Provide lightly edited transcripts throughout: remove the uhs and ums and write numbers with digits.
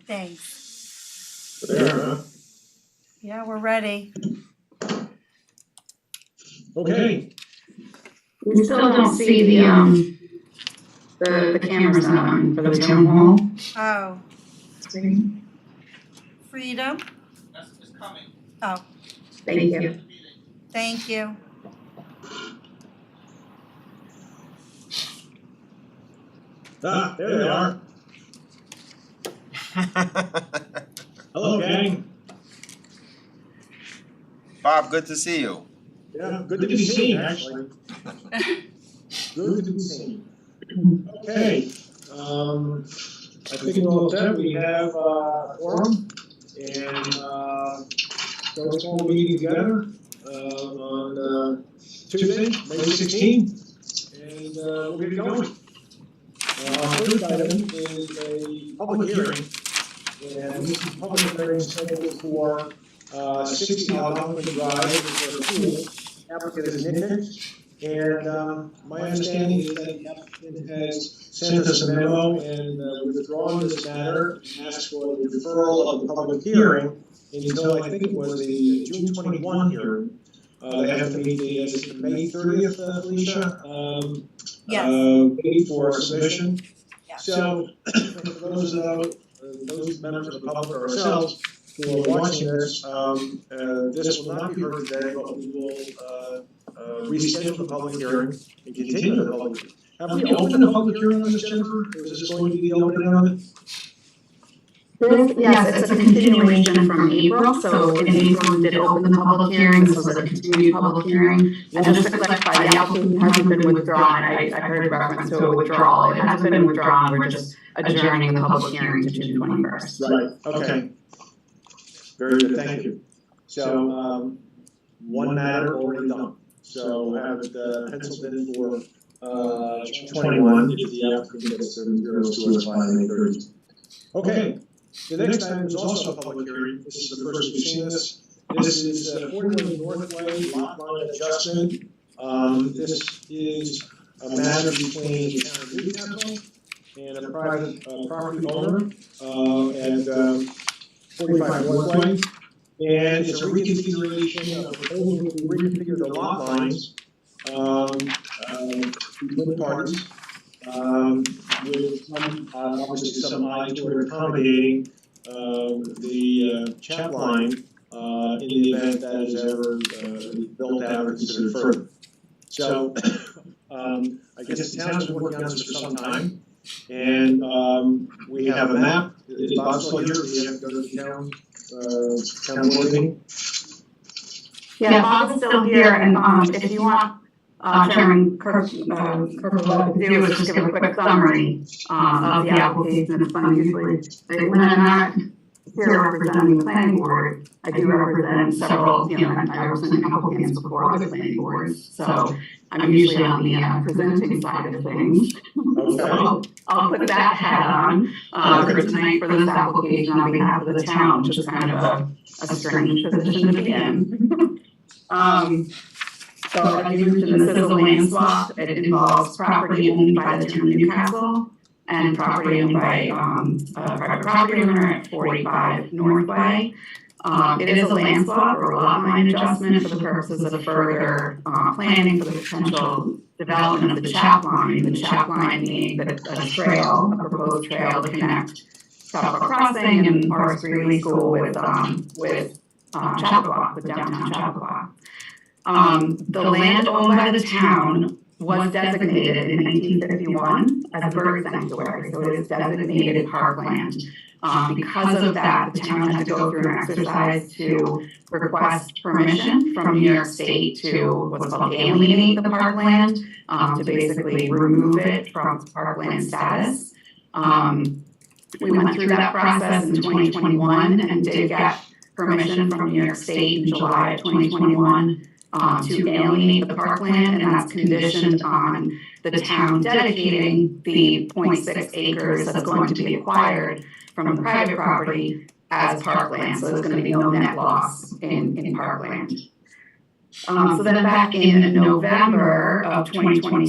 Thanks. There, huh? Yeah, we're ready. Okay. We still don't see the cameras on for the town hall. Oh, Screen. Freedom. It's coming. Oh, Thank you. thank you. Ah, there they are. Hello, gang. Bob, good to see you. Yeah, good to be seen, actually. Good to be seen. Okay. I think we're all set. We have a forum and so let's all meeting together on Tuesday, May 16th, and we'll get going. Our first item is a public hearing, and this is a public hearing scheduled for 60 Algonquin Drive, for a pool. Applicant is Nick, and my understanding is that the applicant has sent us a memo and withdrawn this matter and asked for the deferral of the public hearing until I think it was the June 21 hearing. They have to meet the May 30th, Felicia. Yes. Date for submission. Yeah. So, for those members of the public or ourselves who are watching this, this will not be heard today, but we will reschedule the public hearing and continue the public hearing. Have we opened the public hearing on this, Jennifer? Or is this going to be the opening of it? Yes, it's a continuation from April, so in April we did open the public hearing, this was a continued public hearing. And just to clarify, the application hasn't been withdrawn, I heard reference to a withdrawal, it hasn't been withdrawn, we're just adjourning the public hearing to June 21st. Right, okay. Very good, thank you. So, one matter already done. So I have it penciled in for June 21 if the applicant gets the materials to us by May 30th. Okay. The next item is also a public hearing. This is the first we've seen this. This is 41 Northway lot line adjustment. This is a matter between the town of Newcastle and a private property owner at 45 Northway. And it's a reconfiguration of proposal to reconfigure the lot lines between the parties. With some, obviously some eye toward accommodating the chap line in the event that is ever built out or considered further. So I guess the town's been working on this for some time, and we have a map. Is Bob still here? We have to go to the town board meeting. Yeah, Bob's still here, and if you want, Chairman Kirk will do is just give a quick summary of the application. It's funny, usually when I'm not here representing the planning board, I do represent several, I represent applicants before other planning boards, so I'm usually on the presenting side of things. So I'll put that hat on for tonight for this application on behalf of the town, which is kind of a strange position to be in. So as you mentioned, this is a land swap. It involves property owned by the town of Newcastle and property owned by a private property owner at 45 Northway. It is a land swap or a lot line adjustment for the purposes of further planning for the potential development of the chap line being a trail, a proposed trail to connect Chapel Crossing and Forest Greeley School with Chappaqua, with downtown Chappaqua. The land owned by the town was designated in 1951 as a bird sanctuary, so it is designated parkland. Because of that, the town had to go through an exercise to request permission from New York State to what's called alienate the parkland, to basically remove it from its parkland status. We went through that process in 2021 and did get permission from New York State in July of 2021 to alienate the parkland, and that's conditioned on the town dedicating the 0.6 acres that's going to be acquired from the private property as parkland. So there's going to be no net loss in parkland. So then back in November of 2022,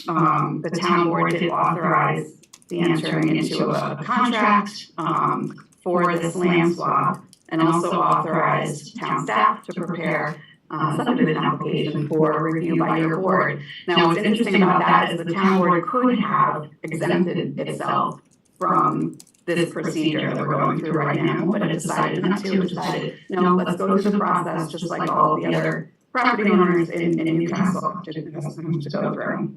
the town board did authorize the entering into a contract for this land swap, and also authorized town staff to prepare subdivision application for review by your board. Now, what's interesting about that is the town board could have exempted itself from this procedure that we're going through right now, but it decided not to. It decided, no, let's go through the process just like all of the other property owners in Newcastle to go through.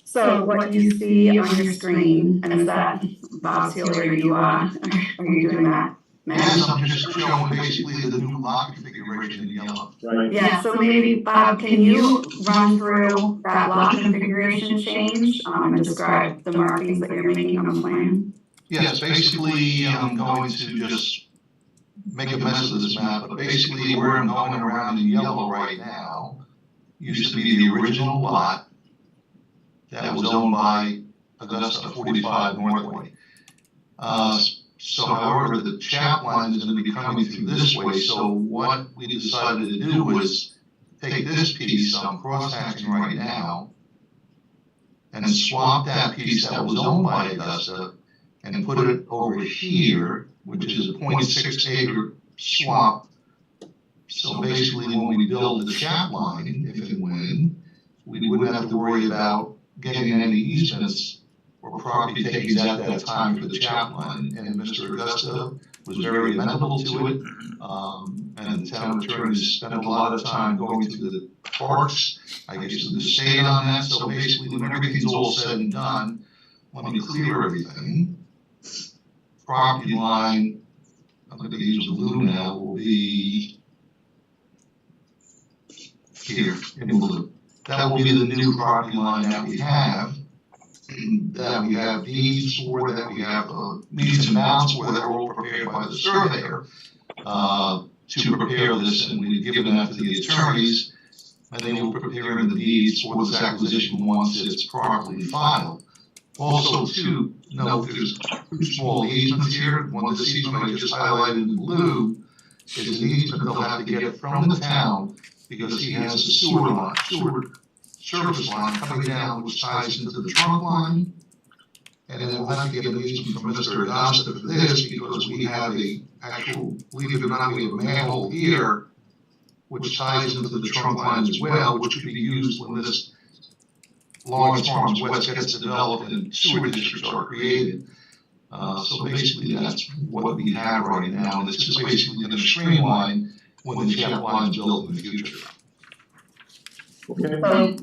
So what you see on your screen, and is that Bob Sealer, are you doing that? Yes, I'm just showing basically the new lot configuration in yellow. Right. Yeah, so maybe Bob, can you run through that lot configuration change and describe the markings that you're making on the plan? Yes, basically, I'm going to just make a mess of this map, but basically where I'm going around in yellow right now used to be the original lot that was owned by Augusta 45 Northway. So however, the chap line is going to be coming through this way, so what we decided to do was take this piece I'm cross-hatching right now and swap that piece that was owned by Augusta and put it over here, which is a 0.6 acre swap. So basically when we build the chap line, if and when, we wouldn't have to worry about getting any easements or property takings at that time for the chap line, and Mr. Augusta was very amenable to it, and the town attorney spent a lot of time going through the parks, I guess to the state on that, so basically when everything's all said and done, let me clear everything. Property line, I'm going to use blue now, will be here in blue. That will be the new property line that we have. That we have deeds for, that we have meets and bounds for, that are all prepared by the surveyor to prepare this, and we've given that to the attorneys, and they will prepare the deeds for this acquisition once it's properly filed. Also, too, note there's two small easements here. One, this easement I just highlighted in blue is an easement they'll have to get from the town because he has a sewer service line coming down, which ties into the trunk line. And then we'll have to get an easement from Mr. Augusta for this because we have a actual, believe it or not, we have a manhole here, which ties into the trunk line as well, which could be used when this Lawrence Farms West gets developed and sewer districts are created. So basically that's what we have right now, and it's just basically going to streamline when the chap line is built in the future. Okay. So,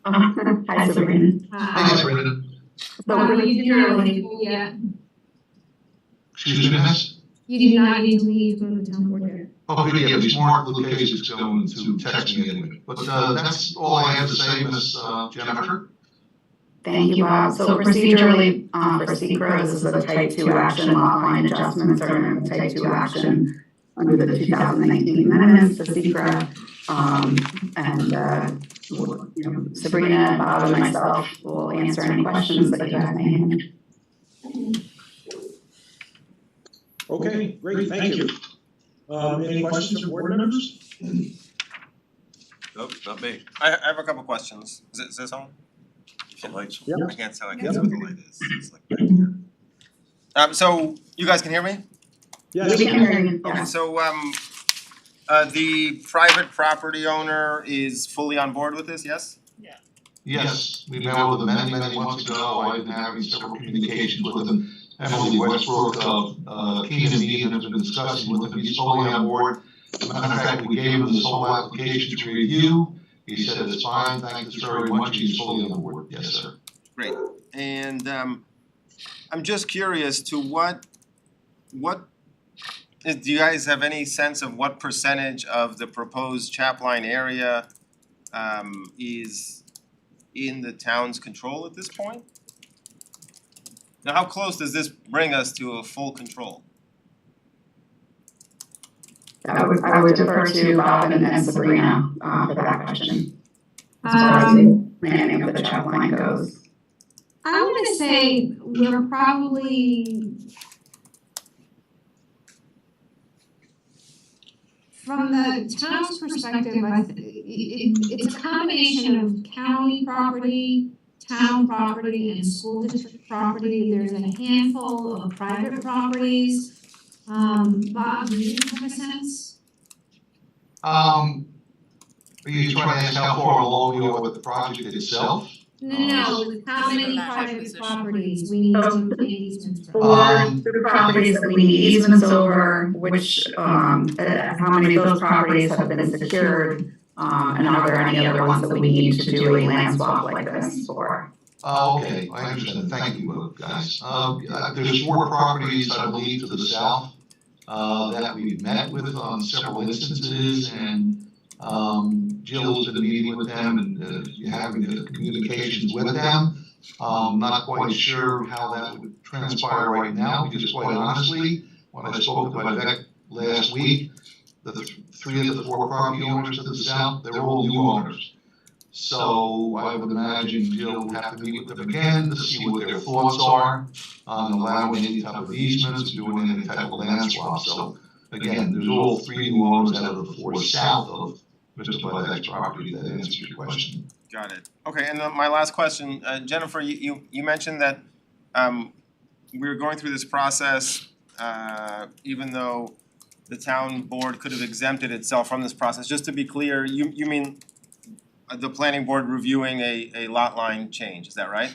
hi Sabrina. Thanks, Brenda. So you did not leave yet. Excuse me, miss? You do not need to leave from the town board here. Oh, good, yeah, these Mark Lucas is going to text me anyway. But that's all I have to say, Miss Jennifer. Thank you, Bob. So procedurally, for SECRA, this is a type 2 action. Lot line adjustments are a type 2 action under the 2019 amendments to SECRA. Sabrina, Bob, and myself will answer any questions that you guys may have. Okay, great, thank you. Any questions from board members? Nope, not me. I have a couple questions. Is this on? Lights. Yep. I can't tell. I Yep. can't see what the light is. It's like back here. So you guys can hear me? Yes. We can hear you. Okay, so the private property owner is fully on board with this, yes? Yes, we met with him many months ago. I've been having several communications with him. Emily Westbrook of Keenan Bean has been discussing with him. He's totally on board. As a matter of fact, we gave him this whole application to review. He said it's fine, thank you very much. He's fully on board. Yes, sir. Great. And I'm just curious to what do you guys have any sense of what percentage of the proposed chapline area is in the town's control at this point? Now, how close does this bring us to a full control? I would defer to Bob and Sabrina for that question. As far as the planning of the chap line goes. I want to say we're probably, from the town's perspective, it's a combination of county property, town property and school district property. There's a handful of private properties. Bob, do you have a sense? Are you trying to ask how far along you are with the project itself? No, how many private properties we need to get easements from? For the properties that we need easements over, which, how many of those properties have been secured? And are there any other ones that we need to do a land swap like this for? Okay, I understand. Thank you, guys. There's 4 properties, I believe, to the south, that we've met with on several instances, and Jill's been meeting with them and having communications with them. Not quite sure how that would transpire right now, because quite honestly, when I spoke to Vivek last week, the 3 of the 4 property owners to the south, they're all new owners. So I would imagine Jill would have to meet with them again to see what their thoughts are on allowing any type of easements, doing any type of land swap. So again, there's all 3 new owners out of the 4 south of Mr. Vivek's property. That answers your question. Got it. Okay, and then my last question, Jennifer, you mentioned that we were going through this process, even though the town board could have exempted itself from this process. Just to be clear, you mean the planning board reviewing a lot line change, is that right?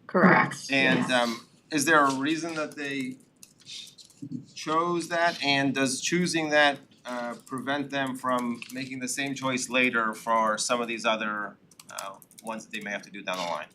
Correct. And is there a reason that they chose that, and does choosing that prevent them from making the same choice later for some of these other ones that they may have to do down the line?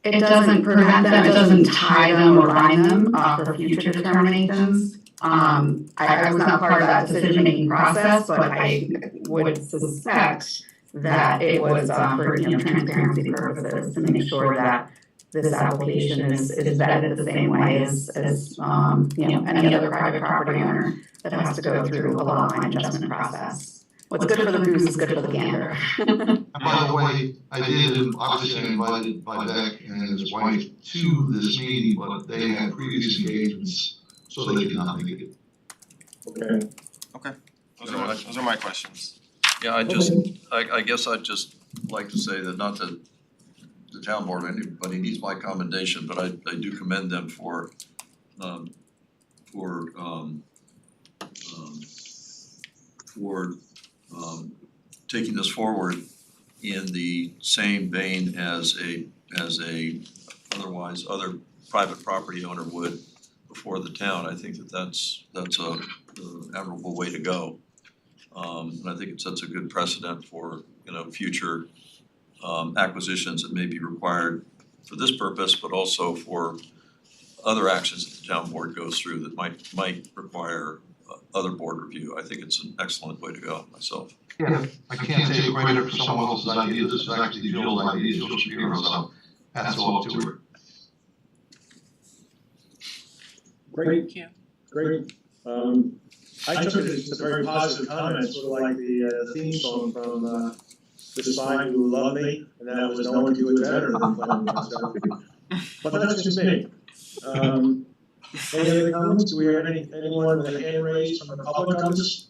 It doesn't prevent them, it doesn't tie them or bind them for future determinations. I was not part of that decision-making process, but I would suspect that it was for transparency purposes, to make sure that this application is vetted the same way as any other private property owner that has to go through a lot line adjustment process. What's good for the goose is good for the gander. And by the way, obviously I invited Vivek and his wife to this meeting, but they had previous engagements, so they did not make it. Okay. Okay, those are my questions. Yeah, I guess I'd just like to say that, not that the town board or anybody needs my commendation, but I do commend them for taking this forward in the same vein as a other private property owner would before the town. I think that's a admirable way to go. And I think it sets a good precedent for, future acquisitions that may be required for this purpose, but also for other actions that the town board goes through that might require other board review. I think it's an excellent way to go myself. Yeah, I can't take credit for someone else's idea. This is actually Jill's idea, Jill Shapiro, so hats off to her. Great. Thank you. Great. I took it as a very positive comment, sort of like the theme song from The Spy Who Loved Me, and that was no one could do it better than playing myself. But that's just me. Any other comments? Do we have anyone with a hand raised from the public on this?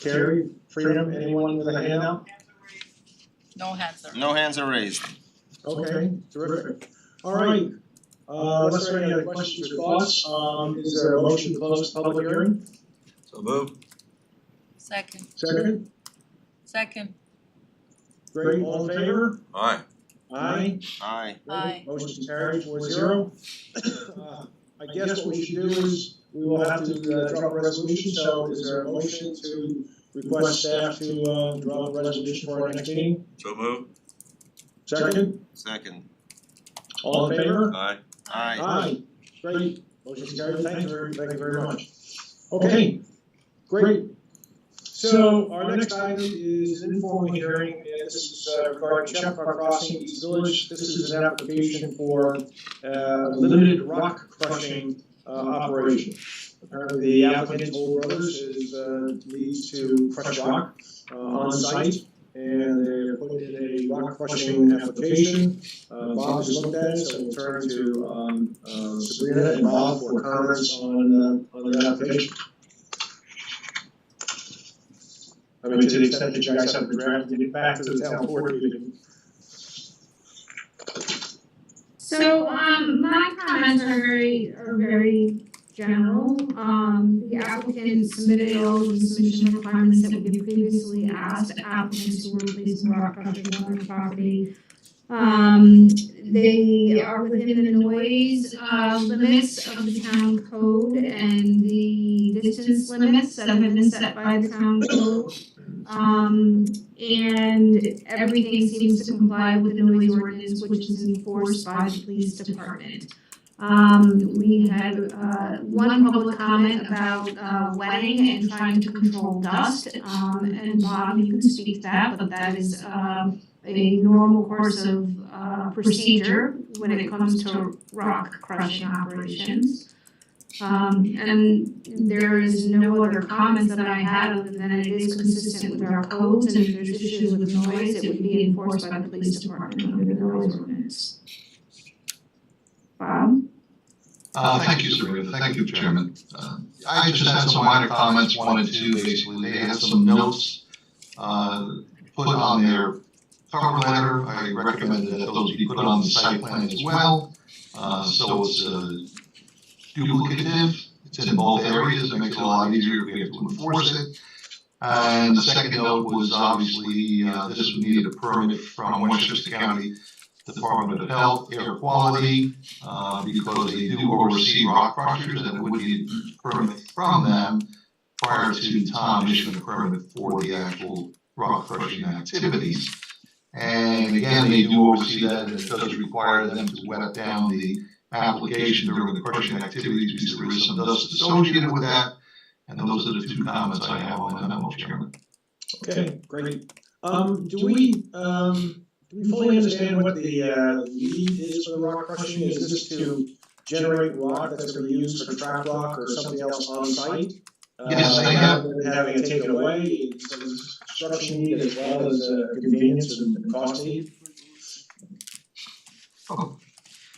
Carrie, Freedom, anyone with a hand out? No hands are. No hands are raised. Okay, terrific. All right. Unless there are any other questions or thoughts, is there a motion to close the public hearing? So move. Second. Second? Second. Great, all in favor? Aye. Aye. Aye. Aye. Motion carried 4-0. I guess what we should do is, we will have to drop a resolution, so is there a motion to request staff to drop a resolution for our next meeting? So move. Second? Second. All in favor? Aye. Aye. Aye. Great, motion carried, thank you very much. Okay, great. So our next item is an informal hearing, and this is regarding Chappaqua Crossing East Village. This is an application for limited rock crushing operation. Apparently the applicant, Toll Brothers, needs to crush rock on site, and they're putting in a rock crushing application. Bob has looked at it, so we'll turn to Sabrina and Bob for comments on the application. I mean, to the extent that you guys have the draft, get it back to the town board, you can. So, my comments are very general. The applicant submitted all of the submission requirements that we had previously asked applicants who were placing rock crushers on their property. They are within the noise limits of the town code and the distance limits that have been set by the town code. And everything seems to comply with the noise ordinance, which is enforced by the police department. We had one public comment about wetting and trying to control dust. And Bob, you can speak to that, but that is a normal course of procedure when it comes to rock crushing operations. And there is no other comments that I had other than it is consistent with our codes, and if there's issues with noise, it would be enforced by the police department under the noise ordinance. Bob? Thank you, Sabrina. Thank you, Chairman. I just had some minor comments, one and two, basically. They had some notes put on their cover letter. I recommended that those be put on the site plan as well. So it's duplicative. It's in both areas. It makes it a lot easier if we have to enforce it. And the second note was obviously this would need a permit from Westchester County Department of Health, Air Quality, because they do oversee rock crushers, and it would need a permit from them prior to Tom issuing a permit for the actual rock crushing activities. And again, they do oversee that, and it does require them to wet down the application during the crushing activities because there is some dust associated with that. And those are the two comments I have on the memo, Chairman. Okay, great. Do we fully understand what the need is for the rock crushing? Is this to generate rock that's going to be used for trap rock or something else on site? Yes, they have. Having it taken away, so there's construction need as well as convenience and cost need. Oh,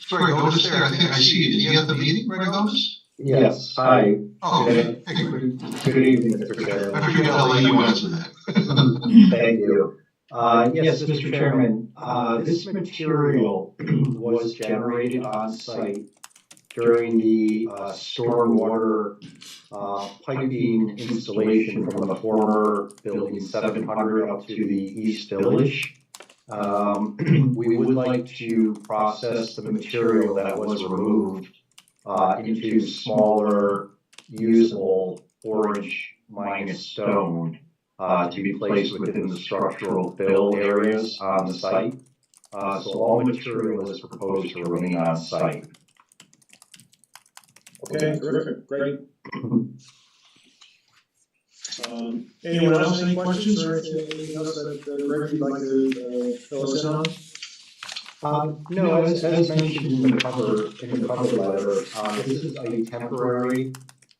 sorry, Otis there. I think I see you. Did you get the meeting, Greg Otis? Yes, hi. Oh, okay. Hey, Greg. Good evening, Mr. Chairman. I figured I'll let you answer that. Thank you. Yes, Mr. Chairman, this material was generated on site during the stormwater piping installation from the former building 700 up to the East Village. We would like to process the material that was removed into smaller, usable orange minus stone to be placed within the structural fill areas on the site. So all material is proposed to remain on site. Okay, terrific, great. Anyone else, any questions or anything else that Greg would like to fill us in on? No, as mentioned in the cover letter, this is a temporary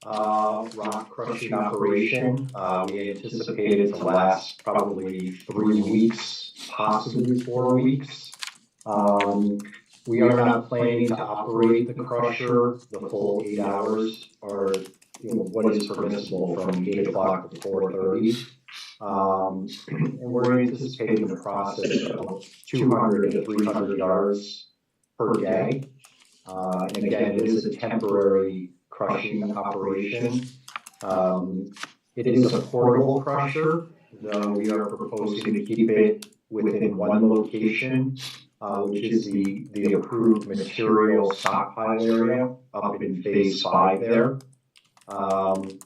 rock crushing operation. We anticipate it to last probably 3 weeks, possibly 4 weeks. We are not planning to operate the crusher the full 8 hours, or what is permissible from 8 o'clock to 4:30. And we're anticipating the process of 200 to 300 yards per day. And again, it is a temporary crushing operation. It is a portable crusher, though we are proposing to keep it within one location, which is the approved material stockpile area up in phase 5 there. On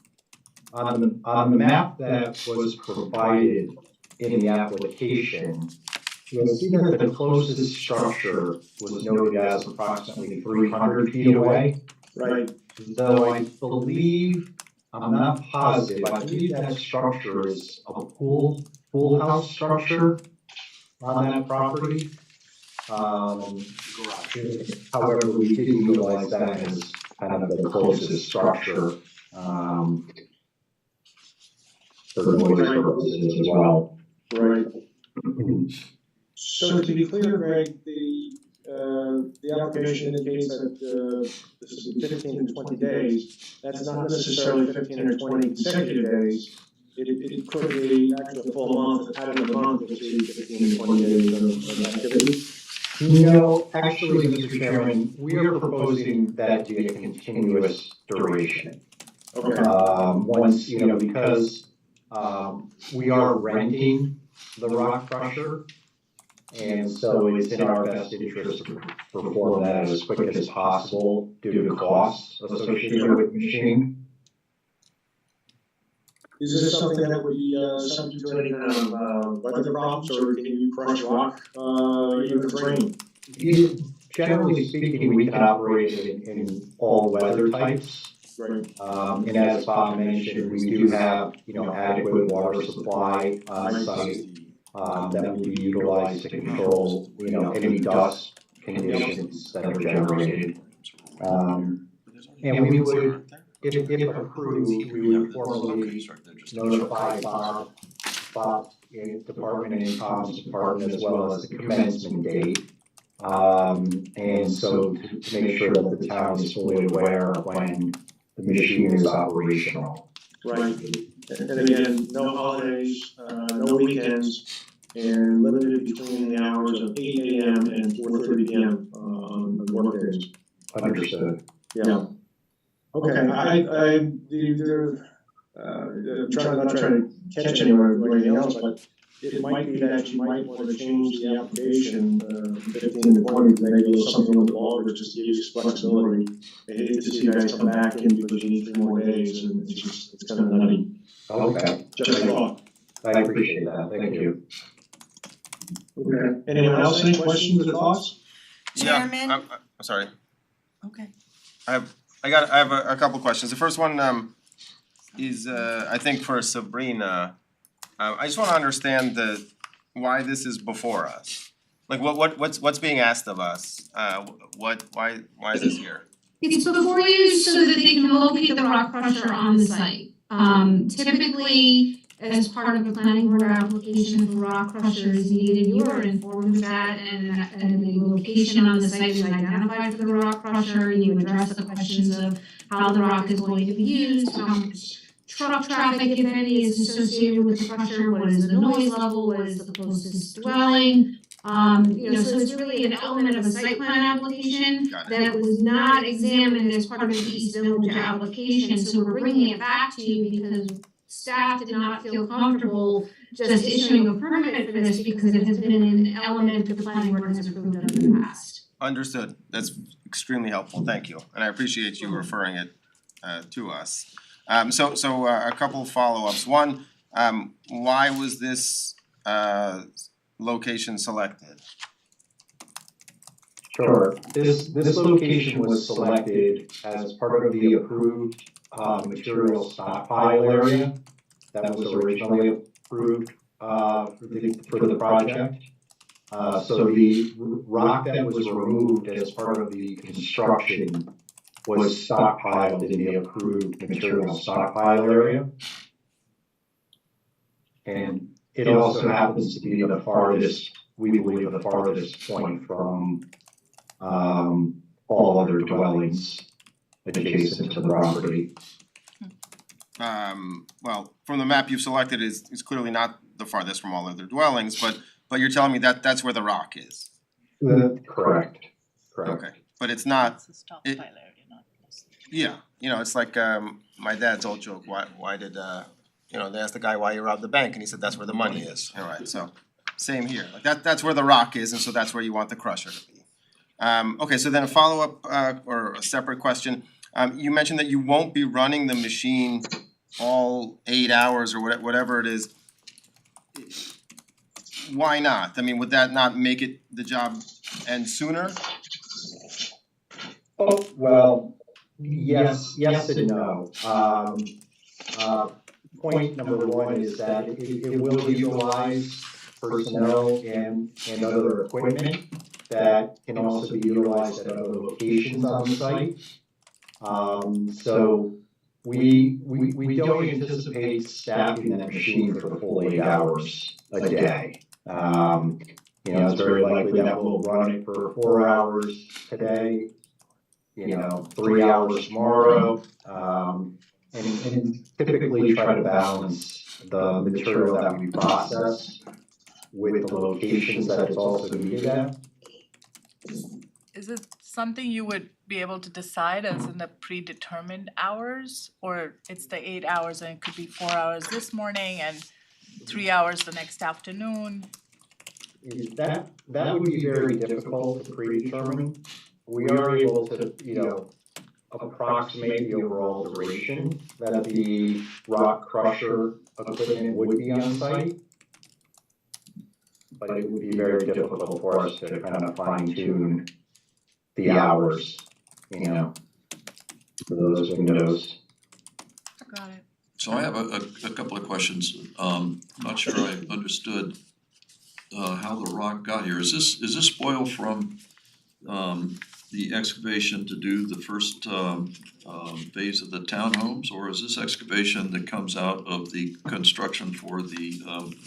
the map that was provided in the application, you'll see that the closest structure was noted as approximately 300 feet away. Right. Though I believe, I'm not positive, I believe that structure is a pool house structure on that property. However, we did utilize that as kind of the closest structure for the noise purposes as well. Right. So to be clear, Greg, the application indicates that this is 15 to 20 days. That's not necessarily 15 or 20 consecutive days. it could be actually a full month, out of the month, you'll see 15 to 20 days of activity. No, actually, Mr. Chairman, we are proposing that to be a continuous duration. Okay. Once, because we are renting the rock crusher, and so it's in our best interest to perform that as quick as possible due to costs associated with the machine. Is this something that would be subject to any kind of weather problems, or can you crush rock even if it's raining? Generally speaking, we can operate it in all weather types. Right. And as Bob mentioned, we do have, adequate water supply on site that will be utilized to control, any dust conditions that are generated. And we would, if approved, we would formally notify Bob department and Tom's department as well as the commencement date. And so to make sure that the town is fully aware of when the machine is operational. Right. And again, no holidays, no weekends, and limited between the hours of 8 a.m. and 4:30 p.m. On work days. Understood. Yeah. Okay. I'm not trying to catch anyone or anything else, but it might be that you might want to change the application 15 to 20, maybe something a little longer, just to give you flexibility. I hate to see you guys come back in because you need 3 more days, and it's kind of nutty. Okay. Just a thought. I appreciate that. Thank you. Okay. Anyone else, any questions or thoughts? Chairman? Yeah, I'm sorry. Okay. I have a couple questions. The first one is I think for Sabrina. I just want to understand why this is before us. Like what's being asked of us? Why is this here? It's before you so that they can locate the rock crusher on the site. Typically, as part of the planning board application for rock crusher is needed, you are informed of that, and the location on the site is identified for the rock crusher, and you address the questions of how the rock is going to be used, how much truck traffic, if any, is associated with the crusher, what is the noise level, what is the closest dwelling. So it's really an element of a site plan application that was not examined as part of the East Village application, so we're bringing it back to you because staff did not feel comfortable just issuing a permit for this because it has been an element that the planning board has approved of in the past. Understood. That's extremely helpful. Thank you, and I appreciate you referring it to us. So a couple of follow-ups. One, why was this location selected? Sure. This location was selected as part of the approved material stockpile area that was originally approved for the project. So the rock that was removed as part of the construction was stockpiled in the approved material stockpile area. And it also happens to be the farthest, we believe, the farthest point from all other dwellings adjacent to the property. Well, from the map you've selected is clearly not the farthest from all other dwellings, but you're telling me that that's where the rock is. Correct. Okay, but it's not. It's a stockpile area, not close. Yeah, it's like my dad's old joke. Why did they asked the guy why he robbed the bank, and he said that's where the money is. All right, so same here. Like that's where the rock is, and so that's where you want the crusher to be. Okay, so then a follow-up or a separate question. You mentioned that you won't be running the machine all 8 hours or whatever it is. Why not? I mean, would that not make it the job end sooner? Oh, well, yes and no. Point number one is that it will utilize personnel and other equipment that can also be utilized at other locations on the site. So we don't anticipate staffing that machine for the full 8 hours a day. It's very likely that we'll run it for 4 hours today, 3 hours tomorrow, and typically try to balance the material that we process with the locations that it's also needed at. Is it something you would be able to decide as in the predetermined hours? Or it's the 8 hours and it could be 4 hours this morning and 3 hours the next afternoon? That would be very difficult to predetermine. We are able to, approximate the overall duration that the rock crusher equipment would be on site. But it would be very difficult for us to kind of fine tune the hours, for those windows. Got it. So I have a couple of questions. Not sure I understood how the rock got here. Is this spoil from the excavation to do the first phase of the townhomes, or is this excavation that comes out of the construction for the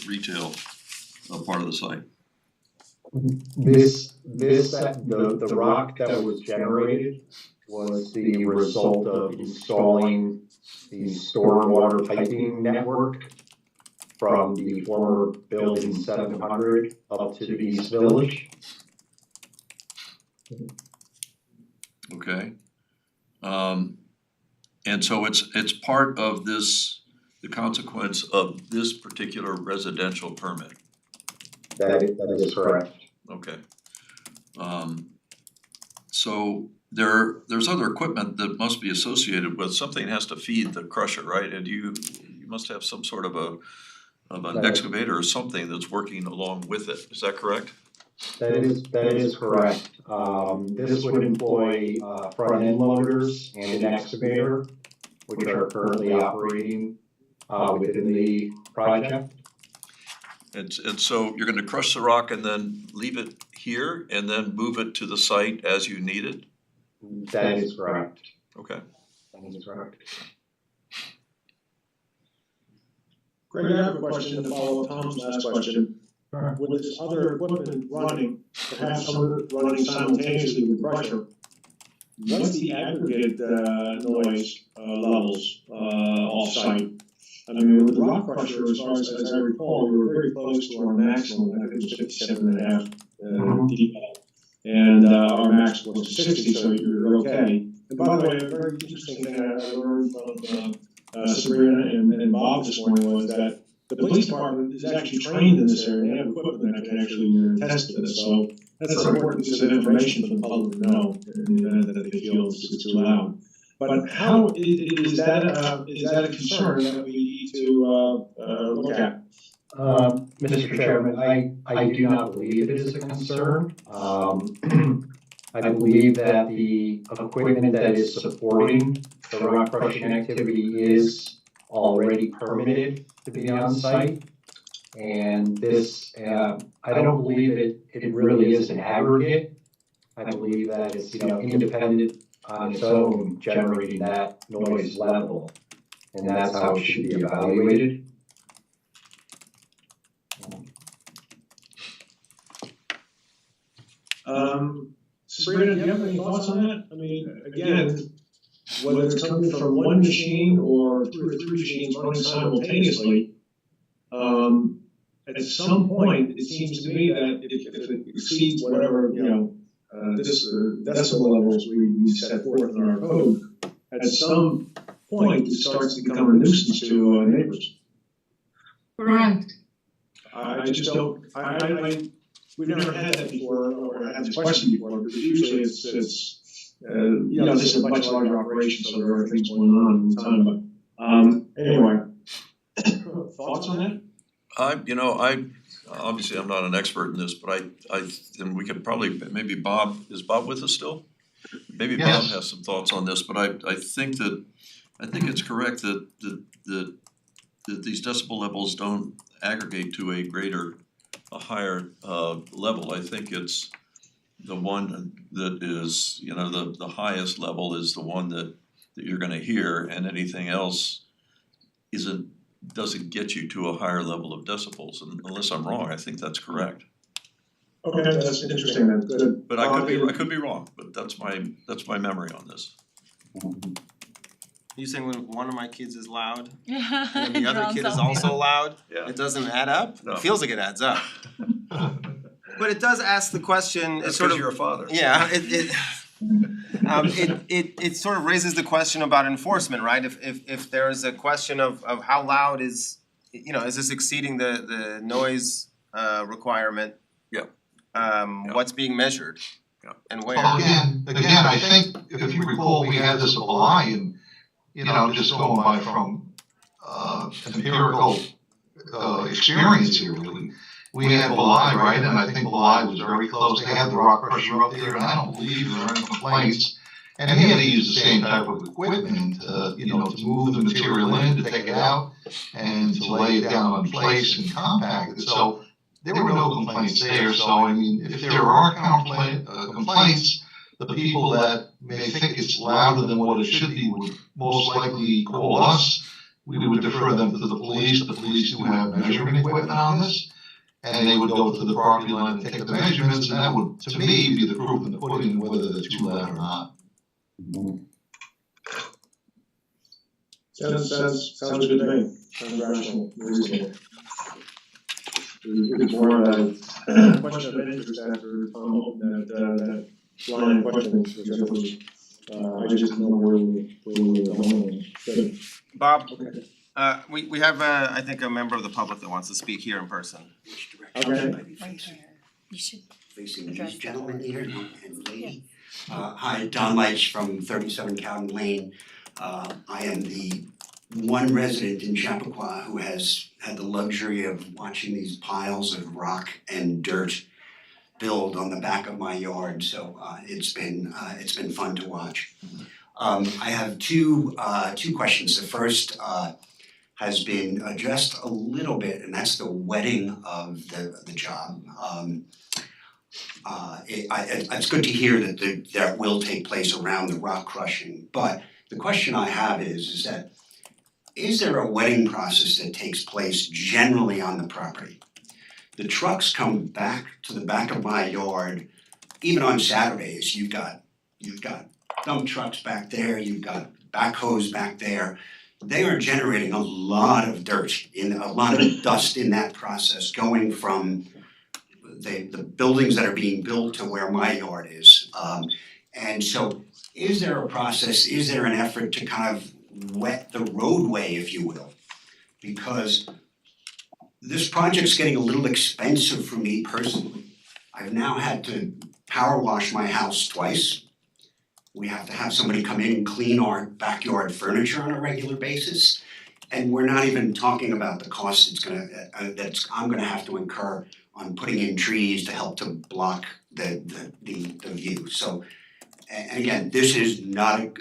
retail part of the site? The rock that was generated was the result of installing the stormwater piping network from the former building 700 up to the East Village. Okay. And so it's part of this, the consequence of this particular residential permit. That is correct. Okay. So there's other equipment that must be associated with, something has to feed the crusher, right? And you must have some sort of an excavator or something that's working along with it, is that correct? That is correct. This would employ front end loaders and an excavator, which are currently operating within the project. And so you're gonna crush the rock and then leave it here and then move it to the site as you need it? That is correct. Okay. That is correct. Greg, I have a question to follow up Tom's last question. With this other equipment running, perhaps some of it running simultaneously with the crusher, what's the aggregate noise levels off-site? I mean, with the rock crusher, as far as I recall, we were very close to our maximum. I think it was 57.5 dB. And our max was 60, so you're okay. And by the way, a very interesting thing I learned from Sabrina and Bob this morning was that the police department is actually trained in this area. They have equipment that can actually test this. So that's an important piece of information for the public to know in the event that they feel it's too loud. But how is that a concern that we need to look at? Mr. Chairman, I do not believe it is a concern. I believe that the equipment that is supporting the rock crushing activity is already permitted to be on site. And this, I don't believe it really is an aggregate. I believe that it's, independent on its own, generating that noise level. And that's how it should be evaluated. Sabrina, do you have any thoughts on that? I mean, again, whether it's coming from one machine or 2 or 3 machines running simultaneously, at some point, it seems to me that if it exceeds whatever, this decibel levels we set forth in our code, at some point, it starts to become a nuisance to neighbors. Correct. I just don't, we've never had that before, or had this question before, because usually it's this is a much larger operation, so there are things going on at the time, but, anyway. Thoughts on that? I obviously I'm not an expert in this, but and we could probably, maybe Bob, is Bob with us still? Maybe Yes. Bob has some thoughts on this, but I think it's correct that these decibel levels don't aggregate to a higher level. I think it's the one that is, the highest level is the one that you're gonna hear, and anything else doesn't get you to a higher level of decibels, and unless I'm wrong, I think that's correct. Okay, that's interesting, that's good. But I could be wrong, but that's my memory on this. You saying when one of my kids is loud Yeah. and the other Drowns kid is out also loud, Yeah. it doesn't add up? No. It feels like it adds up. But it does ask the question, That's it's sort because of, you're a father. yeah, it sort of raises the question about enforcement, right? If there is a question of how loud is, you know, is this exceeding the noise requirement? Yeah. What's being measured? Yeah. And where? Well, again, I think if you recall, we had this at Belay, and, you know, just going by from, empirical, experience here, really. We had Belay, right, and I think Belay was very close, they had the rock crusher up there, and I don't believe there were any complaints. And he had to use the same type of equipment, you know, to move the material in, to take it out, and to lay it down in place and compact it, so there were no complaints there, so I mean, if there are complaints, the people that may think it's louder than what it should be would most likely call us. We would defer them to the police do have measuring equipment on this, and they would go to the property line and take the measurements, and that would, to me, be the proof in the pudding whether they're too loud or not. Sounds good to me. Sounds rational, reasonable. It's more of a question of interest after Tom opened that line of questioning, which I was, I just know where we were going. Good. Bob, Okay. we have I think a member of the public that wants to speak here in person. Which direction Okay. should I be Right facing? here. You should Facing address these the gentlemen board. here and lady. Hi, Don Leitch from 37 Cowden Lane. I am the one resident in Chappaqua who has had the luxury of watching these piles of rock and dirt build on the back of my yard, so it's been fun to watch. I have two questions. The first has been addressed a little bit, and that's the wetting of the job. It's good to hear that that will take place around the rock crushing, but the question I have is that is there a wetting process that takes place generally on the property? The trucks come back to the back of my yard, even on Saturdays, you've got dump trucks back there, you've got backhoes back there. They are generating a lot of dirt, a lot of dust in that process, going from the buildings that are being built to where my yard is. And so is there a process, is there an effort to kind of wet the roadway, if you will? Because this project's getting a little expensive for me personally. I've now had to power wash my house twice. We have to have somebody come in and clean our backyard furniture on a regular basis. And we're not even talking about the cost I'm gonna have to incur on putting in trees to help to block the view. So, and again, this is not a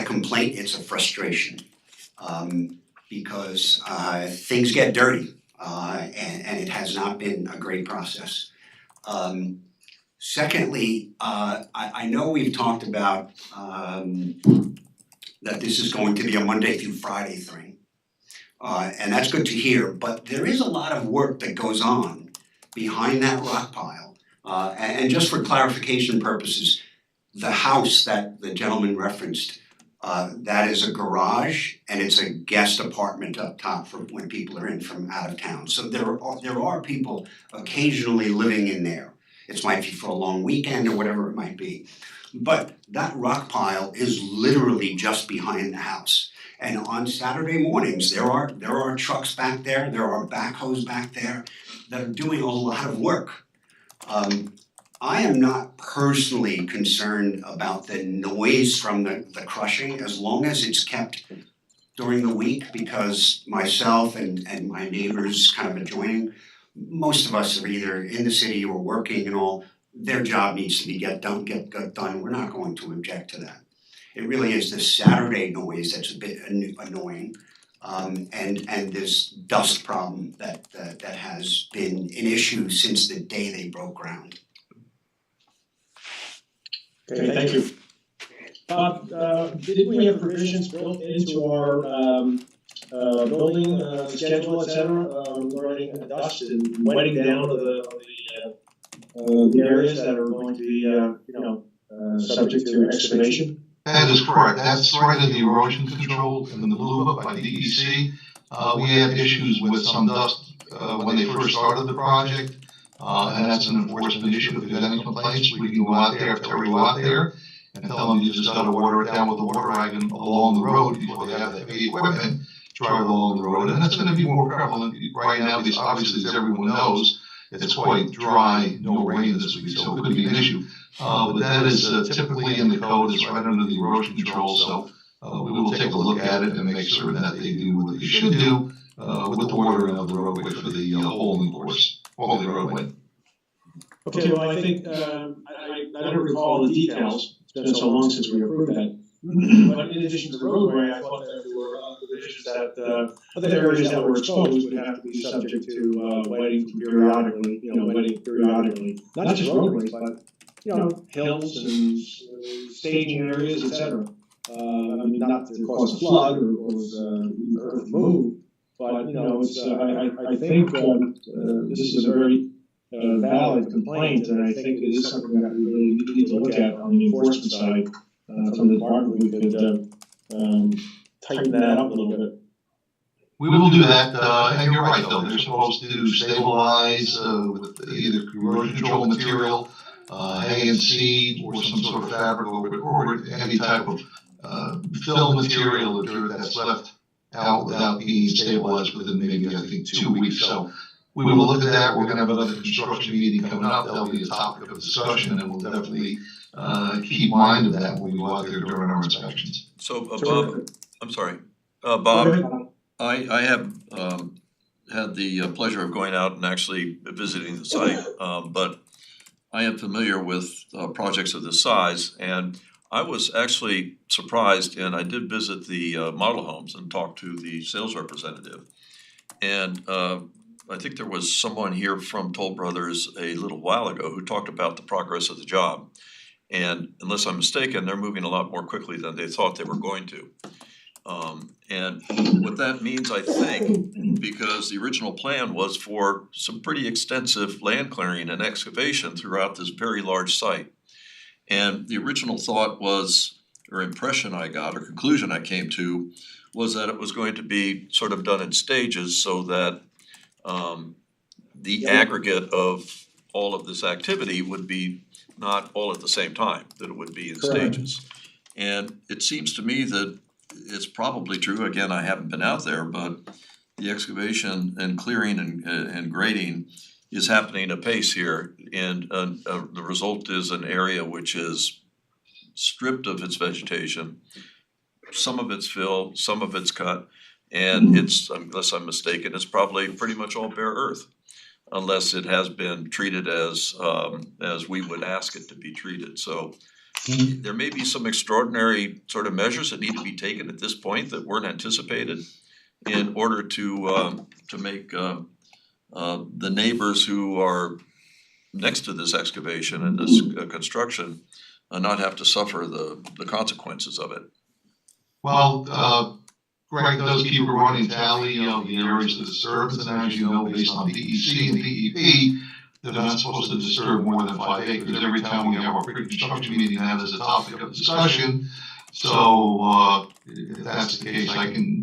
complaint, it's a frustration. Because things get dirty, and it has not been a great process. Secondly, I know we've talked about that this is going to be a Monday through Friday thing. And that's good to hear, but there is a lot of work that goes on behind that rock pile. And just for clarification purposes, the house that the gentleman referenced, that is a garage and it's a guest apartment up top for when people are in from out of town. So there are people occasionally living in there. It might be for a long weekend or whatever it might be. But that rock pile is literally just behind the house. And on Saturday mornings, there are trucks back there, there are backhoes back there that are doing a lot of work. I am not personally concerned about the noise from the crushing as long as it's kept during the week, because myself and my neighbors kind of adjoining, most of us are either in the city or working and all, their job needs to get done. We're not going to object to that. It really is this Saturday noise that's a bit annoying, and this dust problem that has been an issue since the day they broke ground. Okay, thank you. Bob, did we have provisions built into our building schedule, et cetera, regarding dust and wetting down of the areas that are going to be, subject to excavation? That is correct. That's right in the erosion control in the blue book by DEC. We had issues with some dust when they first started the project, and that's an enforcement issue. If there's any complaints, we can go out there, have Terry go out there and tell them you just gotta water it down with the water wagon along the road before they have the heavy equipment drive along the road. And that's gonna be more prevalent right now because obviously, as everyone knows, it's quite dry, no rain this week, so it could be an issue. But that is typically in the code, it's right under the erosion control, so we will take a look at it and make sure that they do what they should do with the watering of the roadway for the holding course, holding roadway. Okay, well, I think, I don't recall the details, it's been so long since we approved that. But in addition to the roadway, I thought that there were provisions that, other areas that were exposed would have to be subject to, wetting periodically, not just roadways, but, hills and staging areas, et cetera. I mean, not to cause a flood or cause, earth to move, but, it's, I think, this is a very, valid complaint, and I think it is something that we really need to look at on the enforcement side. From the department, we could tighten that up a little bit. We will do that, and you're right, though, they're supposed to stabilize with either erosion control material, hay and seed, or some sort of fabric, or any type of fill material or dirt that's left out without being stabilized within maybe, I think, 2 weeks. So we will look at that. We're gonna have another construction meeting coming up. That'll be a topic of discussion, and we'll definitely keep mind of that when we go out there during our inspections. So Bob, I'm sorry, Bob, I have had the pleasure of going out and actually visiting the site, but I am familiar with projects of this size, and I was actually surprised, and I did visit the model homes and talk to the sales representative. And I think there was someone here from Toll Brothers a little while ago who talked about the progress of the job. And unless I'm mistaken, they're moving a lot more quickly than they thought they were going to. And what that means, I think, because the original plan was for some pretty extensive land clearing and excavation throughout this very large site. And the original thought was, or impression I got, or conclusion I came to, was that it was going to be sort of done in stages so that the aggregate of all of this activity would be not all at the same time, that it would be in stages. And it seems to me that it's probably true, again, I haven't been out there, but the excavation and clearing and grading is happening apace here. And the result is an area which is stripped of its vegetation, some of it's fill, some of it's cut, and it's, unless I'm mistaken, it's probably pretty much all bare earth, unless it has been treated as we would ask it to be treated. So there may be some extraordinary sort of measures that need to be taken at this point that weren't anticipated in order to make the neighbors who are next to this excavation and this construction not have to suffer the consequences of it. Well, Greg does keep a running tally of the areas of disturbance, and as you know, based on DEC and DEP, they're not supposed to disturb more than 5 acres. Every time we have our pre-construction meeting, that is a topic of discussion. So, if that's the case,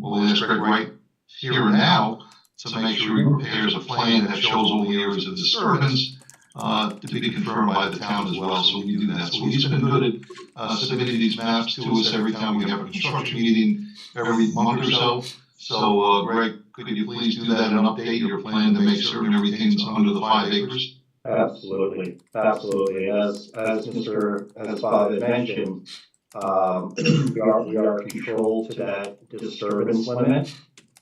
we'll ask Greg right here and now to make sure he prepares a plan that shows all the areas of disturbance, to be confirmed by the town as well, so we do that. So he's been good at submitting these maps to us every time we have a construction meeting, every month or so. So, Greg, could you please do that and update your plan to make certain everything's under the 5 acres? Absolutely, absolutely. As Bob had mentioned, we are controlled to that disturbance limit.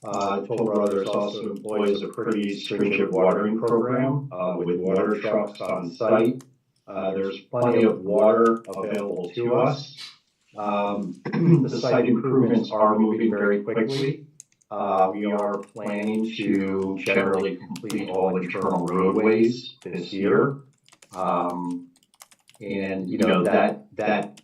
Toll Brothers also employs a pretty stringent watering program with water trucks on site. There's plenty of water available to us. The site improvements are moving very quickly. We are planning to generally complete all internal roadways this year. And that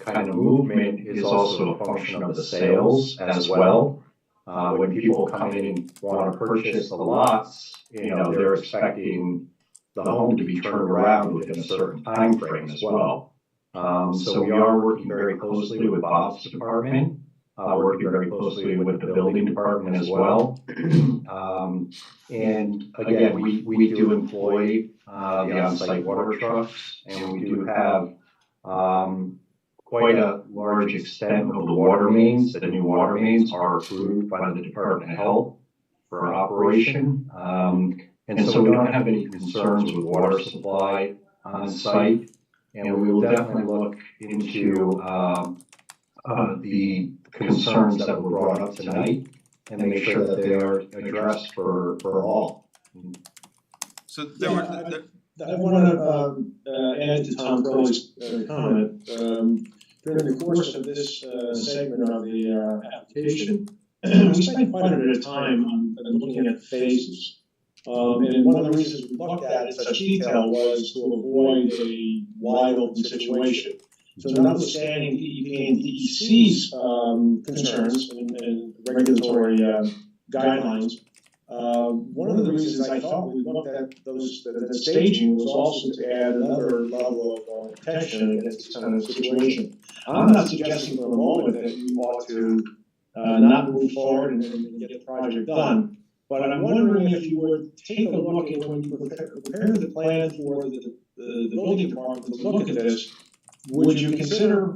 kind of movement is also a function of the sales as well. When people come in and want to purchase the lots, they're expecting the home to be turned around within a certain time frame as well. So we are working very closely with Bob's department, working very closely with the building department as well. And again, we do employ the on-site water trucks, and we do have quite a large extent of the water mains. The new water mains are approved by the Department of Health for operation. And so we don't have any concerns with water supply on site. And we will definitely look into the concerns that were brought up tonight and make sure that they are addressed for all. So there were, there, I want to add to Tom Crowley's comment. During the course of this segment of the application, we spent quite a bit of time on looking at phases. And one of the reasons we looked at it in such detail was to avoid a wide open situation. So notwithstanding DEP and DEC's concerns and regulatory guidelines, one of the reasons I thought we looked at the staging was also to add another level of protection against this kind of situation. I'm not suggesting for a moment that you ought to not move forward and get the project done. But I'm wondering if you would take a look at when you prepare the plan for the building department to look at this, would you consider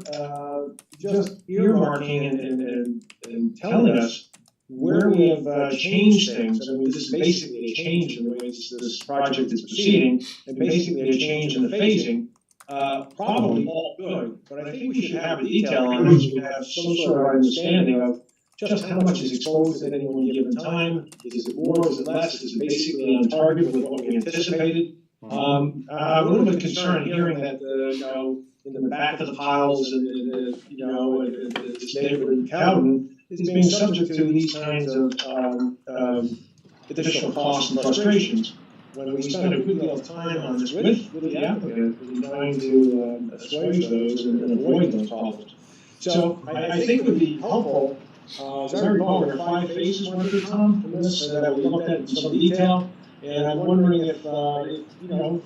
just earmarking and telling us where we have changed things? I mean, this is basically a change in the way this project is proceeding, and basically a change in the phasing. Probably all good, but I think we should have a detail on this. We have some sort of understanding of just how much is exposed at any one given time. Is it more, is it less, is it basically on target with what we anticipated? I'm a little bit concerned hearing that, in the back of the piles and, this neighborhood in Cowden is being subject to these kinds of additional costs and frustrations. When we spend a good deal of time on this with the applicant, we're trying to assuage those and avoid those problems. So I think it would be helpful. As I recall, there are 5 phases, weren't there, Tom, from this that we looked at in some detail. And I'm wondering if for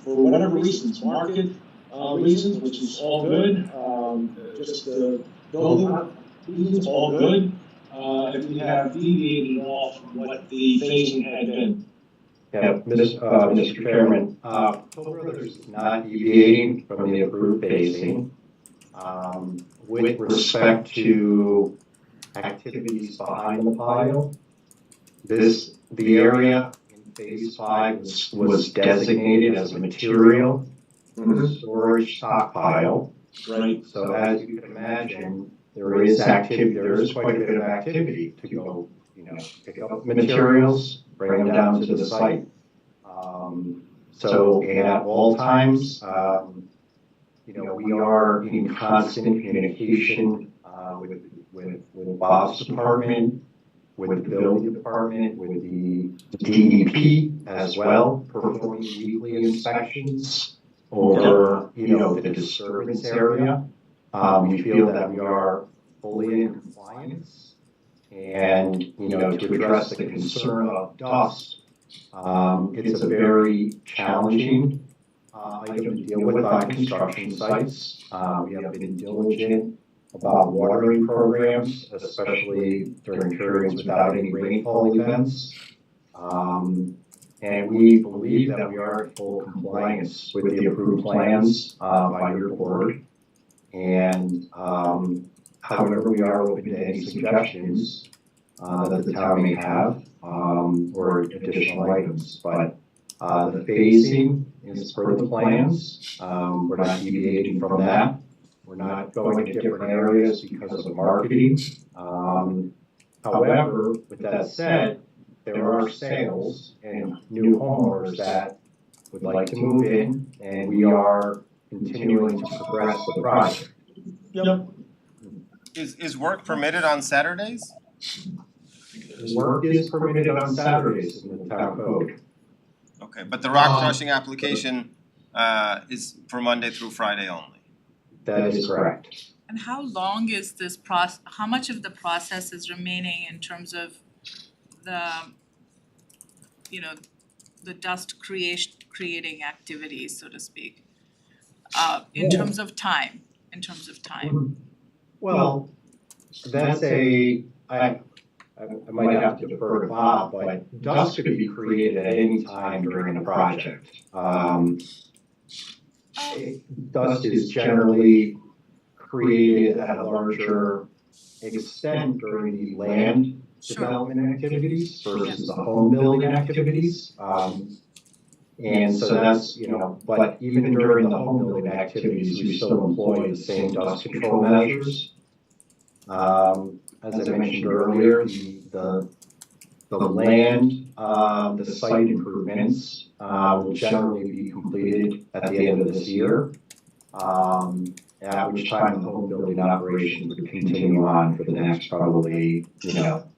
whatever reasons, market reasons, which is all good, just building reasons, all good, if we have deviated at all from what the phasing had been. Yeah, Mr. Chairman, Toll Brothers is not deviating from the approved phasing. With respect to activities behind the pile, the area in phase 5 was designated as a material storage stockpile. Right. So as you can imagine, there is quite a bit of activity to go, pick up materials, bring them down to the site. So at all times, we are in constant communication with Bob's department, with the building department, with the DEP as well, performing weekly inspections over, the disturbance area. We feel that we are fully in compliance, and, to address the concern of dust, it's a very challenging item to deal with on construction sites. We have been diligent about watering programs, especially during periods without any rainfall events. And we believe that we are in full compliance with the approved plans by your board. And however, we are open to any suggestions that the town may have or additional items. But the phasing is per the plans. We're not deviating from that. We're not going to different areas because of marketing. However, with that said, there are sales and new homeowners that would like to move in, and we are continuing to progress the project. Yep. is work permitted on Saturdays? Work is permitted on Saturdays in the town code. Okay, but the rock crushing application is for Monday through Friday only? That is correct. And how long is this how much of the process is remaining in terms of the, the dust creating activities, so to speak? In terms of time, in terms of time? Well, I might have to defer to Bob, but dust could be created at any time during a project. Dust is generally created at a larger extent during the land development activities versus the home building activities. And so that's, but even during the home building activities, we still employ the same dust control measures. As I mentioned earlier, the land, the site improvements will generally be completed at the end of this year, at which time the home building operations would continue on for the next probably,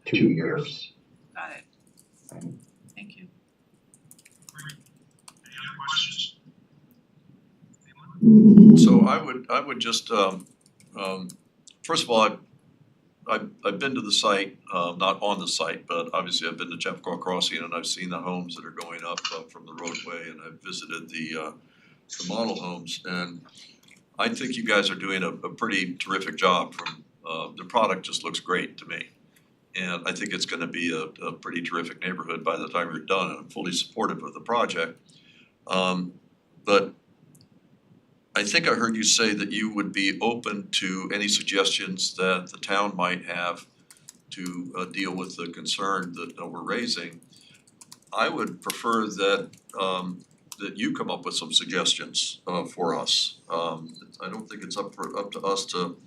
2 years. Got it. Thank you. Any other questions? So I would just, first of all, I've been to the site, not on the site, but obviously I've been to Chappaqua Crossing and I've seen the homes that are going up from the roadway, and I've visited the model homes, and I think you guys are doing a pretty terrific job. The product just looks great to me. And I think it's gonna be a pretty terrific neighborhood by the time you're done, and I'm fully supportive of the project. But I think I heard you say that you would be open to any suggestions that the town might have to deal with the concern that we're raising. I would prefer that that you come up with some suggestions for us. I don't think it's up to us to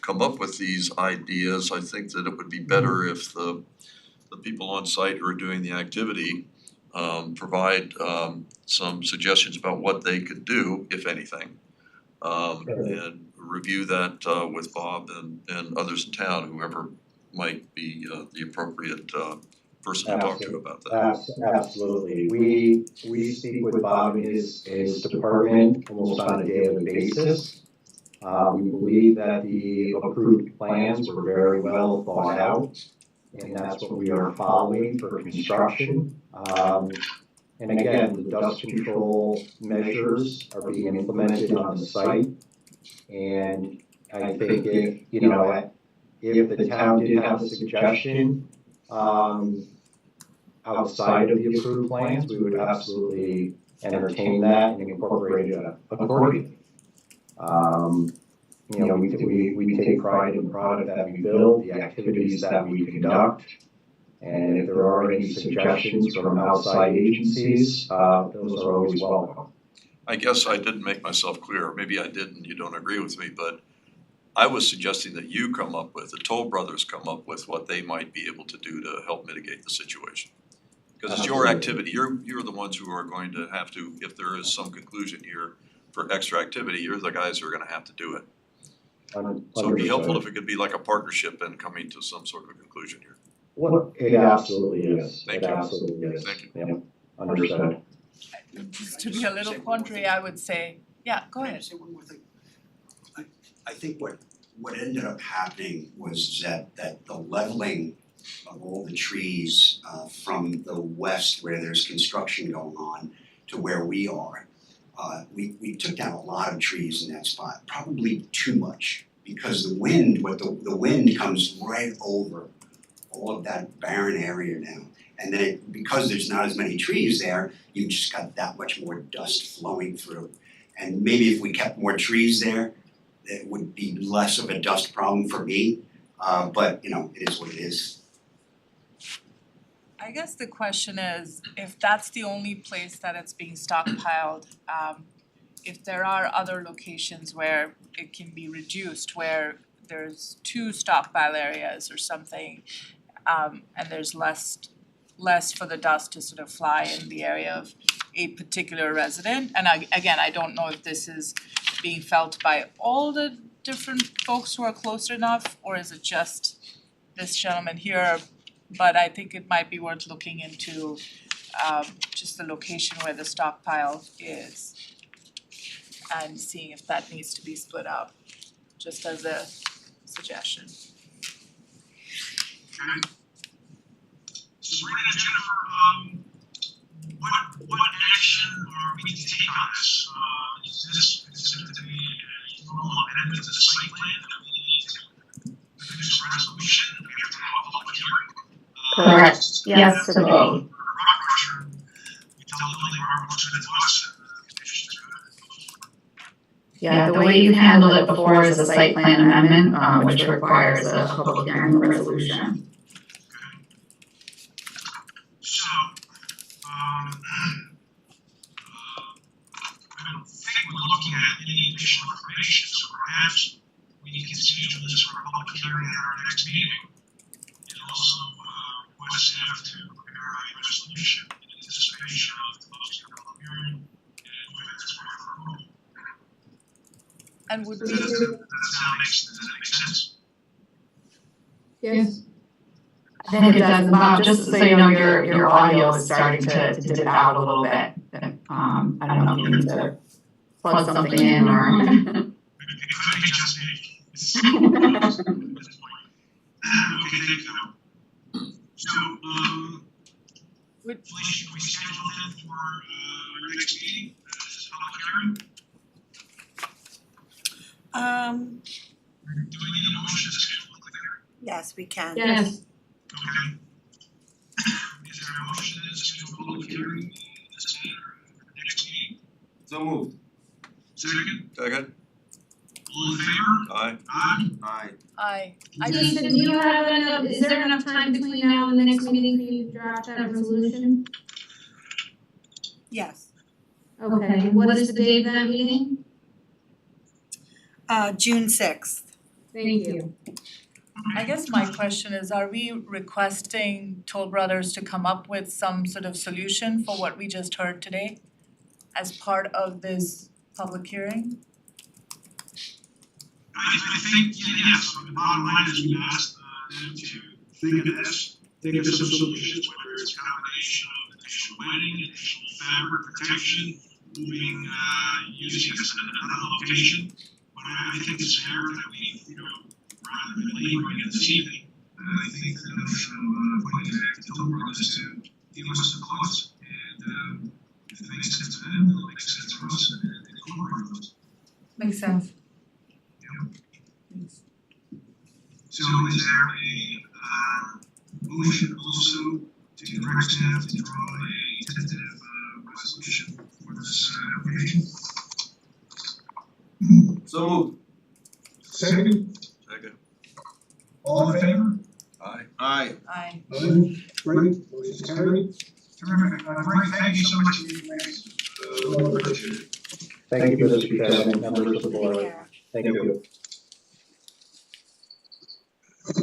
come up with these ideas. I think that it would be better if the people on site who are doing the activity provide some suggestions about what they could do, if anything. And review that with Bob and others in town, whoever might be the appropriate person to talk to about that. Absolutely. We speak with Bob and his department almost on a daily basis. We believe that the approved plans were very well thought out, and that's what we are following for construction. And again, the dust control measures are being implemented on the site. And I think if the town did have a suggestion outside of the approved plans, we would absolutely entertain that and incorporate it accordingly. We take pride in the product that we build, the activities that we conduct, and if there are any suggestions from outside agencies, those are always welcome. I guess I didn't make myself clear, maybe I didn't, you don't agree with me, but I was suggesting that you come up with, the Toll Brothers come up with what they might be able to do to help mitigate the situation. Because it's your activity, you're the ones who are going to have to, if there is some conclusion here for extra activity, you're the guys who are gonna have to do it. So it'd be helpful if it could be like a partnership and coming to some sort of a conclusion here. Well, it absolutely is. Thank It you. absolutely is. Thank you. Yep, understood. Just to be a little contrary, I would say, yeah, go Can I ahead. say one more thing? I think what ended up happening was that the leveling of all the trees from the west where there's construction going on to where we are, we took down a lot of trees in that spot, probably too much, because the wind comes right over all of that barren area now. And then because there's not as many trees there, you just got that much more dust flowing through. And maybe if we kept more trees there, it would be less of a dust problem for me, but it is what it is. I guess the question is, if that's the only place that it's being stockpiled, if there are other locations where it can be reduced, where there's 2 stockpile areas or something, and there's less for the dust to sort of fly in the area of a particular resident. And I don't know if this is being felt by all the different folks who are close enough, or is it just this gentleman here? But I think it might be worth looking into just the location where the stockpile is and seeing if that needs to be split up, just as a suggestion. Okay. Sabrina, Jennifer, what action are we to take on this? Is this considered to be a normal amendment to the site plan that we need to produce a resolution? We have to have a public hearing. Correct. Yes to both. Rock crusher, we tell the building department what's good to us. Conditions are Yeah, the way you handled it before is a site plan amendment, which requires a public hearing resolution. So, I don't think we're looking at any additional information, so perhaps we can schedule this for a public hearing at our next meeting. And also, request staff to prepare a resolution in anticipation of the closing of the public hearing and whether it's for approval. And would Does we, that make sense? Yes. I think it does, Bob, just so you know, your audio is starting to dip out a little bit. I don't know if you need to plug something in or. It could be just me. At this point. Okay, thank you. So, would, Felicia, should we schedule that for our next meeting, this public hearing? Do we need a motion to schedule a public hearing? yes, we can. Yes. Okay. Is there a motion to schedule a public hearing this meeting or next meeting? So moved. Second, Second? all in favor? Aye. Aye. Aye. Lisa, do you have enough, is there enough time between now and the next meeting for you to draft that resolution? Yes. Okay, and what is the date of that meeting? June 6th. Thank you. I guess my question is, are we requesting Toll Brothers to come up with some sort of solution for what we just heard today as part of this public hearing? I think, yes, the bottom line is we asked them to think of some solutions, whether it's a combination of additional lighting, additional fabric protection, moving, using another location. But I think it's fair that we, rather than laboring it this evening, I think that pointing back to Toll Brothers to give us some quotes, and if it makes sense for them, it'll make sense for us, and incorporate those. Makes sense. So is there a motion also to direct staff to draw a tentative resolution for this application? So moved. Second, Second? all in favor? Aye. Aye. Aye. Great, motion carried. Terrific, Frank, thank you so much for your appreciate it. Thank you, Mr. Chairman, members of the Take board. care. Thank you.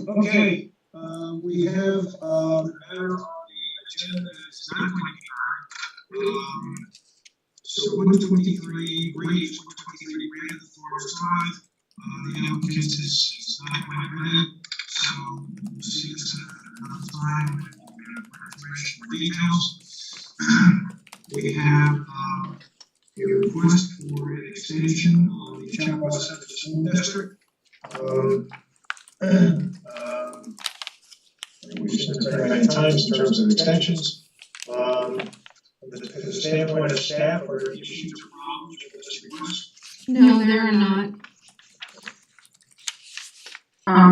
Okay, we have a matter on the agenda that's not going to be heard. So 123 Graves, 123 Grand Forest Drive, the applicant is not quite ready, so we'll see this another time when we have more information, more details. We have a request for an extension on the Chappaqua Central Zone District. We've seen this many times in terms of extensions. From the standpoint of staff, are there issues or problems with this request? No, there are not.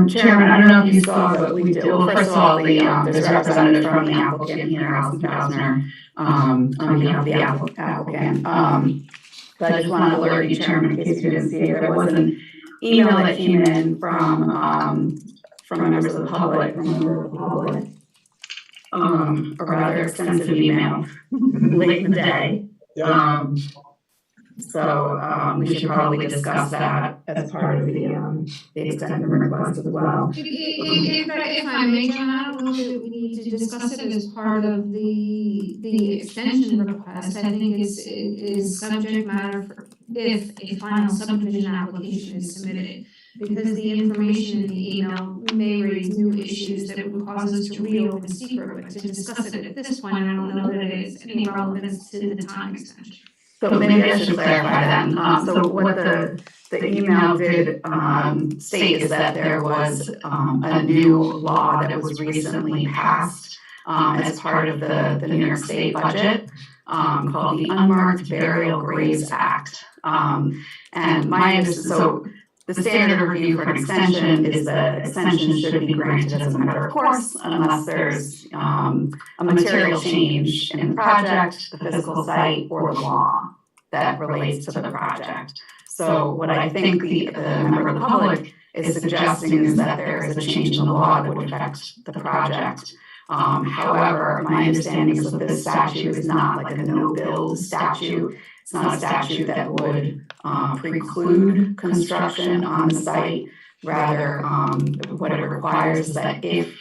Chairman, I don't know if you saw, but we did, well, first of all, there's a representative from the applicant here, Alison Fausner, on behalf of the applicant. So I just wanted to alert you, Chairman, in case you didn't see it, there was an email that came in from members of the public, a rather extensive email late in the day. So we should probably discuss that as part of the extended request as well. If I may, John, I don't know that we need to discuss it as part of the extension request. I think is subject matter for if a final subdivision application is submitted. Because the information in the email may raise new issues that would cause us to reopen secret, but to discuss it at this point, I don't know that it is any relevance to the time extension. So maybe I should clarify then. So what the email did state is that there was a new law that was recently passed as part of the New York State budget, called the Unmarked Burial Graves Act. And my understanding, so the standard review for an extension is that extension should be granted as a matter of course unless there's a material change in the project, the physical site, or the law that relates to the project. So what I think the member of the public is suggesting is that there is a change in the law that would affect the project. However, my understanding is that this statute is not like a no-build statute. It's not a statute that would preclude construction on the site. Rather, what it requires is that if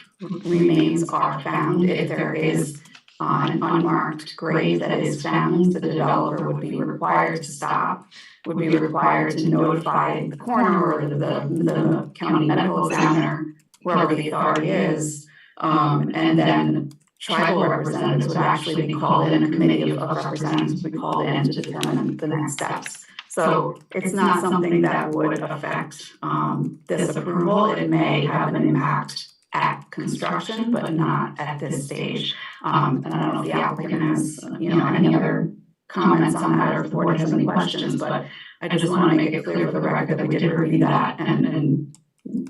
remains are found, if there is an unmarked grave that is found, the developer would be required to stop, would be required to notify the coroner or the county medical examiner, whoever the authority is, and then tribal representatives would actually be called in, a committee of representatives would be called in to determine the next steps. So it's not something that would affect this approval. It may have an impact at construction, but not at this stage. And I don't know if the applicant has, any other comments on that, or if the board has any questions, but I just want to make it clear for the record that we did review that, and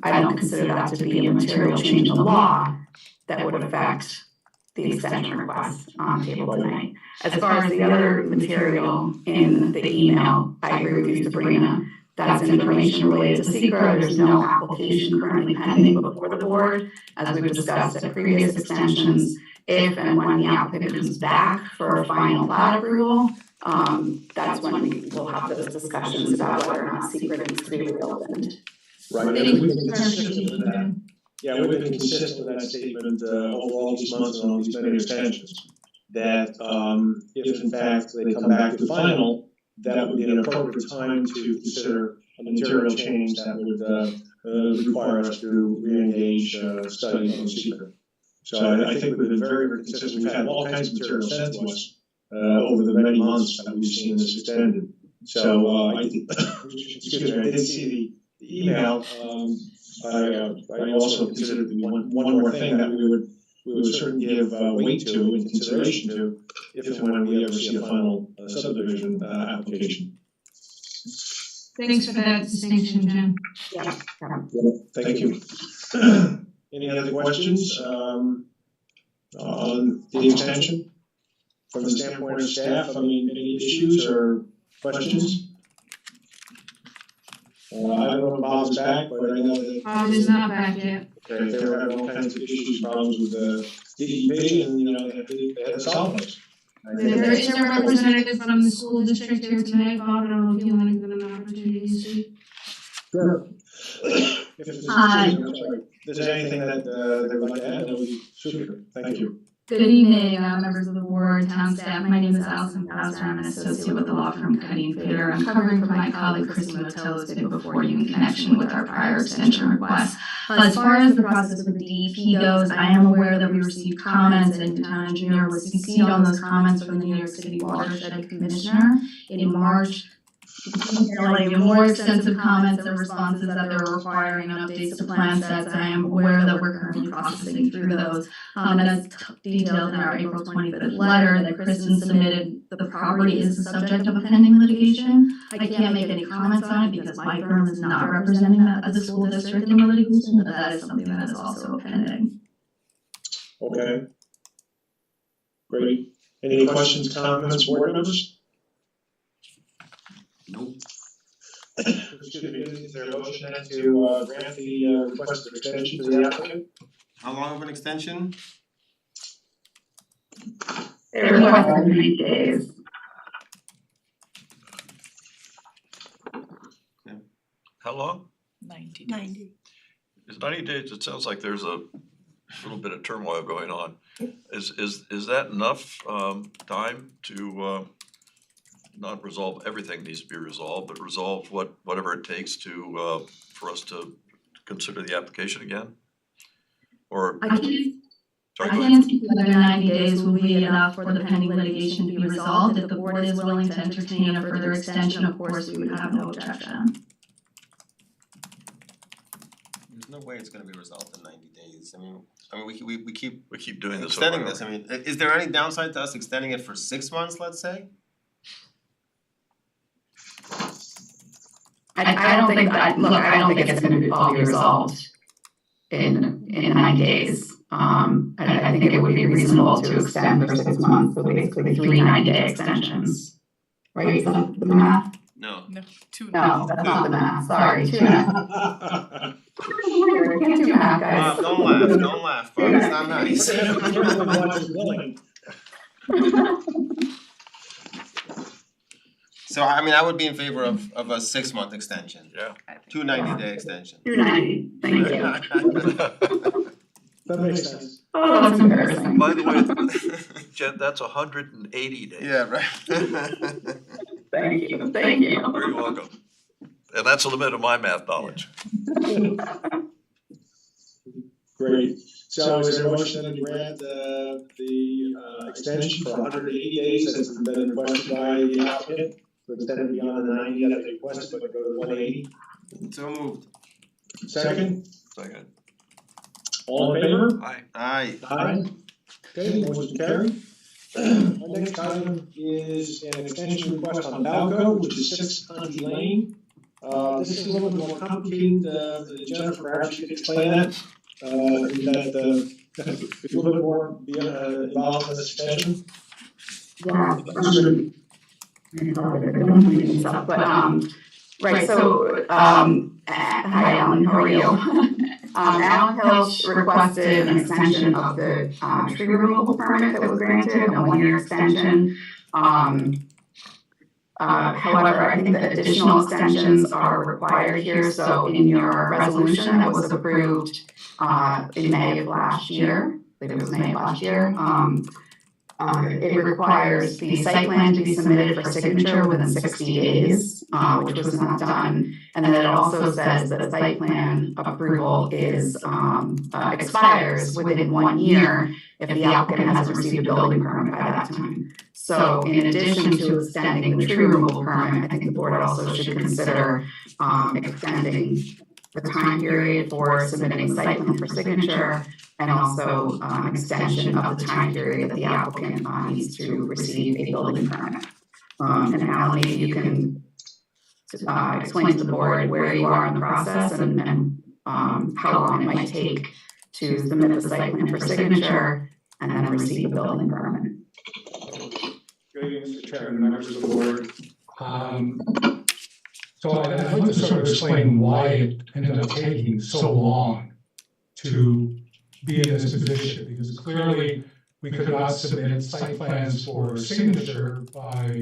I don't consider that to be a material change in the law that would affect the extension request on table tonight. As far as the other material in the email, I agree with you, Sabrina. That's information related to SECR. There's no application currently pending before the board. As we've discussed at previous extensions, if and when the applicant comes back for a final plat approval, that's when we will have those discussions about whether or not SECR needs to be reopened. Right, and we've been consistent with that. Yeah, we've been consistent with that statement over all these months and all these many extensions. That if in fact they come back to final, that would be an appropriate time to consider a material change that would require us to re-engage study on secret. So I think we've been very, very consistent. We've had all kinds of material sent to us over the many months that we've seen this extended. So I excuse me, I did see the email. I also considered one more thing that we would certainly give weight to and consideration to if and when we ever see a final subdivision application. Thanks for that distinction, Jim. Yeah. Thank you. Any other questions on the extension from the standpoint of staff? I mean, any issues or questions? I don't know if Bob's back, but I know that. Bob is not back yet. Okay, they were having all kinds of issues, problems with the DEP, and they had to solve those. There is a representative from the school district here tonight, Bob. I don't know if you want to give them an opportunity to speak. Sure. If there's anything that they would like to add, that would be super. Thank you. Good evening, members of the board, town staff. My name is Allison Bowser. I'm an associate with the law firm Cuddy & Fader. I'm covering for my colleague Christy Motel, who's been before you in connection with our prior extension request. As far as the process with the DEP goes, I am aware that we received comments and the town engineer was CC'd on those comments from the New York City Watershed Commissioner in March. Detailing more extensive comments and responses that they're requiring updates to plan sets. I am aware that we're currently processing through those. As detailed in our April 25th letter that Kristen submitted, the property is the subject of a pending litigation. I can't make any comments on it because my firm is not representing the school district in the litigation, but that is something that is also pending. Okay. Great. Any questions, comments, board members? Nope. Excuse me, is there a motion then to grant the request of extension to the applicant? How long of an extension? They requested 90 days. How long? 90 days. 90. Is 90 days? It sounds like there's a little bit of turmoil going on. Is that enough time to not resolve everything needs to be resolved, but resolve whatever it takes to for us to consider the application again? Or I can't speak whether 90 days will be enough for the pending litigation to be resolved. If the board is willing to entertain a further extension, of course, we would have no objection. There's no way it's gonna be resolved in 90 days. I mean, we keep We keep doing this. extending over this. I and mean, is there any downside to us extending it for 6 months, let's say? I don't think it's gonna all be resolved in 90 days. I think it would be reasonable to extend for 6 months, so basically 3 90-day extensions. Right, is that the math? No. No, two. No, that's not the math, sorry, 2 math. Can't do math, guys. Don't laugh, folks, it's not nice. So I mean, I would be in favor of a 6-month extension. Yeah. 2 90-day extensions. 290, thank you. That makes sense. Oh, that's embarrassing. By the way, Jen, that's 180 days. Yeah, right. Thank you, thank you. You're welcome. And that's the limit of my math knowledge. Great. So is there a motion to grant the extension for 180 days as has been requested by the applicant? To extend it beyond the 90 that they requested, but go to 180? So moved. Second? Second. All in favor? Aye. Aye. Aye. Okay, motion carried. Our next item is an extension request on Balco, which is 6 Conti Lane. This is a little bit more complicated, Jennifer, perhaps you could explain that. It's a little bit more involved in this extension. Yeah. Right, so, hi Alan, how are you? Alan Hilch requested an extension of the, tree removal permit that was granted, a 1-year extension. However, I think that additional extensions are required here, so in your resolution that was approved, in May of last year, I think it was May of last year, it requires the site plan to be submitted for signature within 60 days, which was not done. And then it also says that site plan approval is, expires within 1 year if the applicant hasn't received a building permit by that time. So in addition to extending the tree removal permit, I think the board also should consider, extending the time period for submitting site plan for signature, and also extension of the time period that the applicant needs to receive a building permit. And Alan, maybe you can explain to the board where you are in the process and how long it might take to submit the site plan for signature and then receive a building permit. Great, Mr. Chairman, members of the board. So I'd like to sort of explain why it ended up taking so long to be in this position, because clearly we could not submit site plans for signature by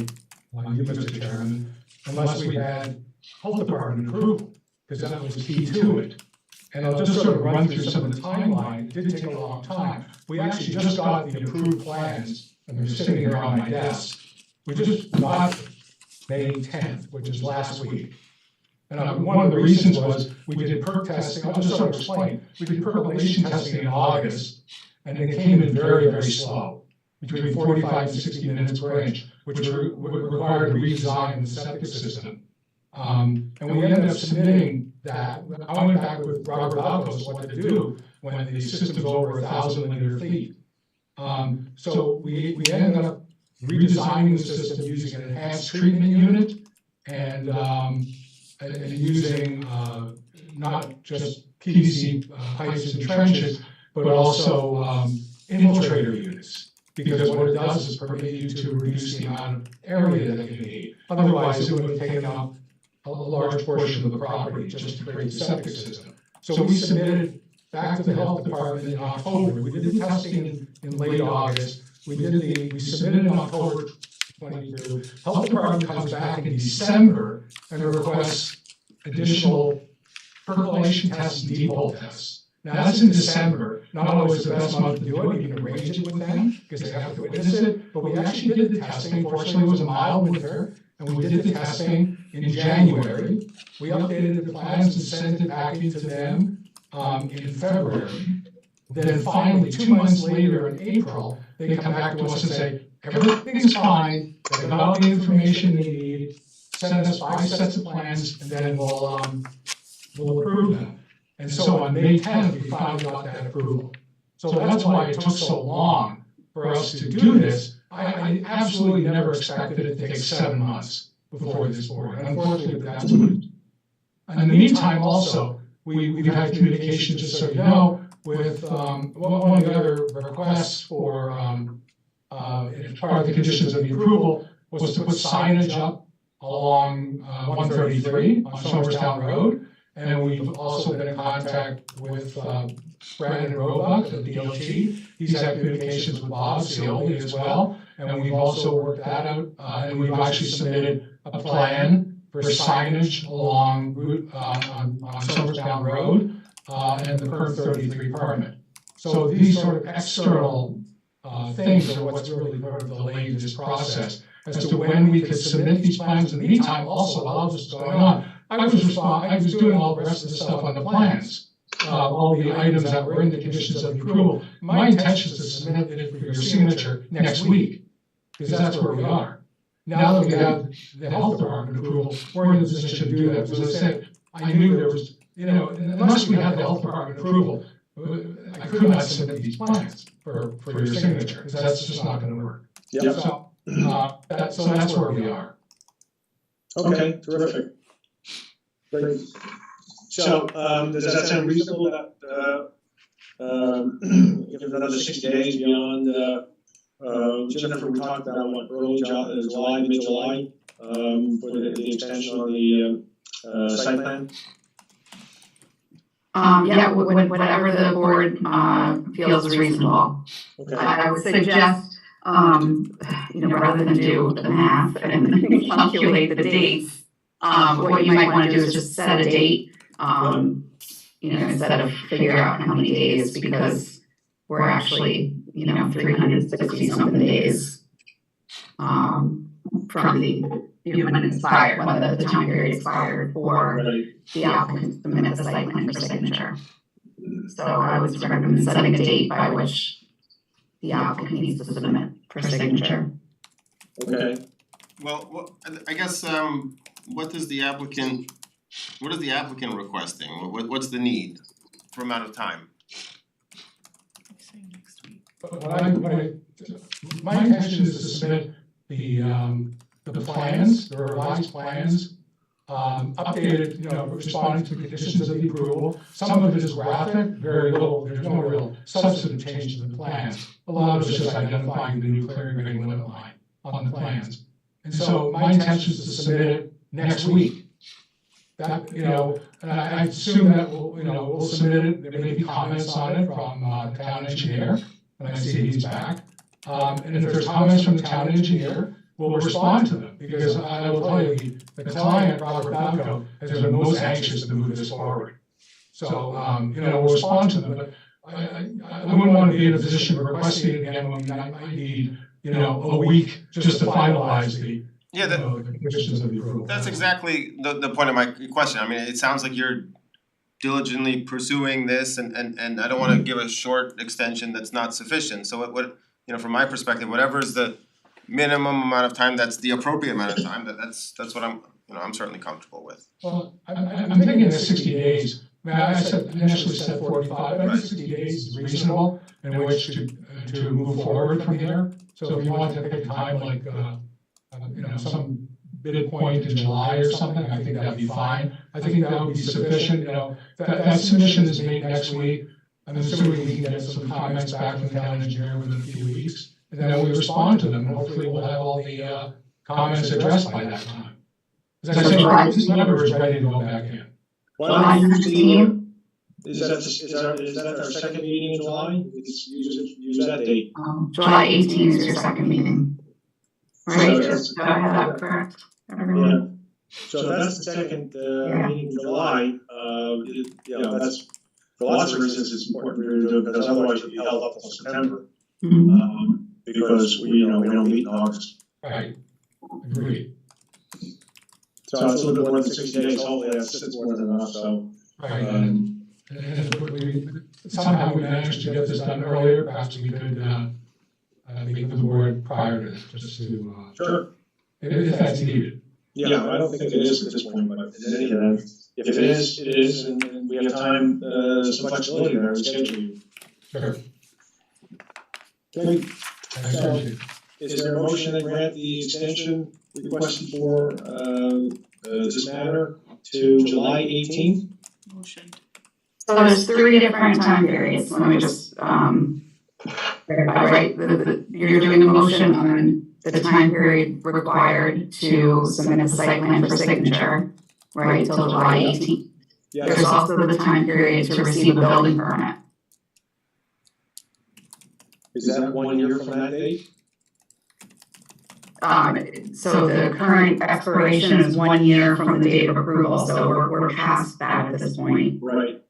you, Mr. Chairman, unless we had health department approval, because that was key to it. And I'll just sort of run through some of the timeline. It did take a long time. We actually just got the approved plans, and they're sitting here on my desk. We just got May 10th, which is last week. And one of the reasons was we did perk testing. I'll just sort of explain. We did percolation testing in August, and they came in very, very slow, between 45 and 60 minutes per inch, which required a redesign the septic system. And we ended up submitting that. I went back with Robert Alcos what to do when the system's over 1,000 linear feet. So we ended up redesigning the system using an enhanced treatment unit and using not just PVC pipes and trenches, but also infiltrator units. Because what it does is permit you to reduce the amount of area that you need. Otherwise, it would have taken up a large portion of the property just to create the septic system. So we submitted back to the health department in October. We did the testing in late August. We submitted in October 22. Health department comes back in December and requests additional percolation tests and deep hole tests. Now that's in December. Not always the best month to do it. You can arrange it with them because they have to witness it. But we actually did the testing. Fortunately, it was a mild winter, and we did the testing in January. We updated the plans and sent it back into them in February. Then finally, 2 months later in April, they come back to us and say, everything's fine, they've got all the information they need, send us 5 sets of plans, and then we'll approve them. And so on May 10th, we finally got that approval. So that's why it took so long for us to do this. I absolutely never expected it to take 7 months before this board. And unfortunately, that's what it. In the meantime, also, we've had communication, just so you know, with one of the other requests for as part of the conditions of the approval was to put signage up along 133 on Somerstown Road. And we've also been in contact with Brandon Roebuck of DOT. He's had communications with Bob Cioli as well. And we've also worked that out. And we've actually submitted a plan for signage along Route on Somerstown Road and the current 33 permit. So these sort of external things are what's really sort of delayed this process as to when we could submit these plans. In the meantime, also while this was going on, I was doing all the rest of the stuff on the plans, all the items that were in the conditions of approval. My intention is to submit it for your signature next week, because that's where we are. Now that we have the health department approval, we're in a position to do that. Because as I said, I knew there was, unless we had the health department approval, I could not submit these plans for your signature, because that's just not gonna work. Yeah. So that's where we are. Okay, terrific. Great. So, does that sound reasonable that, give it another 60 days beyond, Jennifer, we talked about what, early July, mid-July, for the extension on the, site plan? Yeah, whatever the board feels reasonable. Okay. I would suggest, rather than do the math and calculate the dates, what you might want to do is just set a date, instead of figure out how many days, because we're actually, 360 something days from when it expired, when the time period expired for the applicant to submit the site plan for signature. So I would recommend setting a date by which the applicant needs to submit for signature. Okay. Well, I guess, what is the applicant requesting? What's the need for amount of time? My intention is to submit the plans, the revised plans, updated, responding to the conditions of the approval. Some of it is graphic, very little, there's no real substantive change to the plans. A lot of it is just identifying the new clearing rating limit line on the plans. And so my intention is to submit it next week. That, and I assume that we'll submit it, there may be comments on it from the town engineer, and I see he's back. And if there's comments from the town engineer, we'll respond to them, because I will tell you, the client, Robert Balco, has been most anxious to move this forward. So, we'll respond to them, but I wouldn't want to be in a position of requesting it again when I might need, a week just to finalize the conditions of the approval. That's exactly the point of my question. I mean, it sounds like you're diligently pursuing this, and I don't wanna give a short extension that's not sufficient. So what from my perspective, whatever is the minimum amount of time, that's the appropriate amount of time, that's what I'm certainly comfortable with. Well, I'm thinking of 60 days. I initially said 45, I think 60 days is reasonable in which to move forward from here. So if you want to pick a time like, some bid point in July or something, I think that'd be fine. I think that would be sufficient, that submission is made next week. I'm assuming we can get some comments back from the town engineer within a few weeks. And then we respond to them, and hopefully we'll have all the comments addressed by that time. As I said, this number is ready to go back in. July 16th? Is that our second meeting in July? Use that date. July 18th is your second meeting. Right, do I have that correct? Yeah. So that's the second meeting in July, that's, for lots of reasons, it's important for you to do it, because otherwise you'll be held up until September. Because we don't meet in August. Right, agreed. So it's a little bit more than 60 days, hopefully that's more than enough, so. Right, and somehow we managed to get this done earlier, perhaps we could meet with the board prior to this, just to, Sure. if that's needed. Yeah, I don't think it is at this point, but in any event, If it is, it is, and we have time, some flexibility there, we schedule you. Sure. Okay, Thank you. is there a motion to grant the extension requested for, this matter to July 18th? Motion. So there's 3 different time periods, let me just, verify, right, you're doing a motion on the time period required to submit a site plan for signature, right, till July 18th. There's also the time period to receive a building permit. Is that 1 year from that date? So the current expiration is 1 year from the date of approval, so we're past that at this point. Right.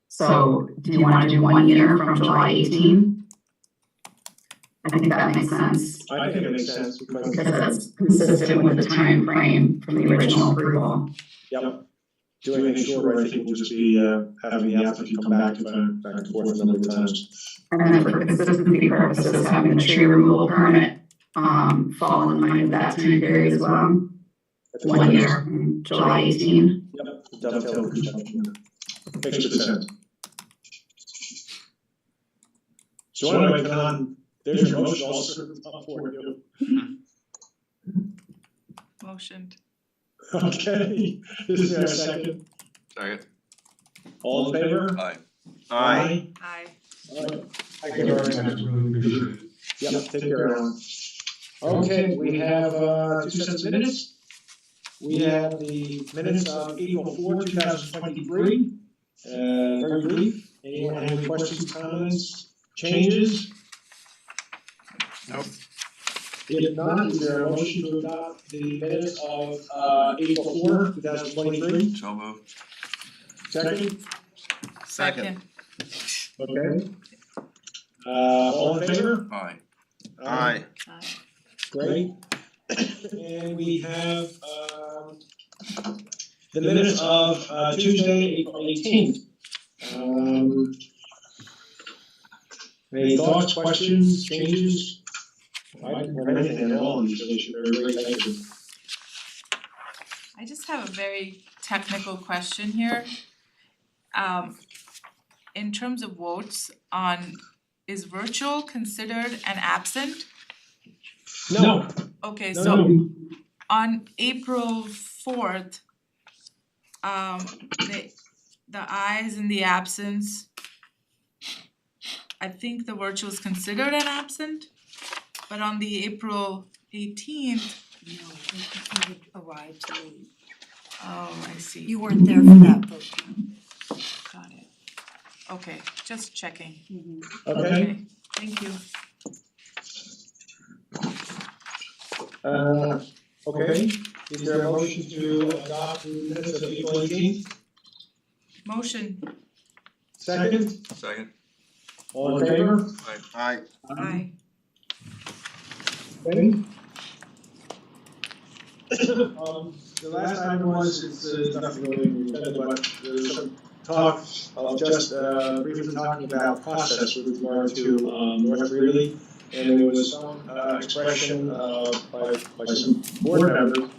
So do you wanna do 1 year from July 18? I think that makes sense, I think it makes sense because. because that's consistent with the time frame from the original approval. Yep. Doing it shorter, I think will just be, having the applicant come back and forth a number of times. And then for consistency purposes, having the tree removal permit, fall in line with that time period as well. 1 year from July 18. Yep, dovetail with conjunction. Makes good sense. So anyway, Kanan, there's your motion, I'll serve it up for you. Motioned. Okay, is there a second? Second. All in favor? Aye. Aye. Aye. Thank you very much. Really appreciate it. Yep, take care, Alan. Okay, we have, 2 sets of minutes. We have the minutes of April 4, 2023. Very brief. Anyone have any questions, comments, changes? Nope. If not, is there a motion to adopt the minutes of, April 4, 2023? So moved. Second? Second. Okay. All in favor? Aye. Aye. Aye. Great. And we have, the minutes of, Tuesday, April 18th. Any thoughts, questions, changes? I didn't have anything at all, these are very thank you. I just have a very technical question here. In terms of votes on, is virtual considered an absent? No. Okay, No, so no. on April 4th, the ayes and the absence, I think the virtual is considered an absent, but on the April 18th, No, you would arrive late. oh, I see. You weren't there for that vote. Got it. Okay, just checking. Okay. Thank you. Okay, is there a motion to adopt the minutes of April 18th? Motion. Second? Second. All in favor? Aye. Aye. Okay. The last item was, it's nothing really intended, but there's some talk of just briefly talking about process with regard to North Greeley. And there was some expression by some board members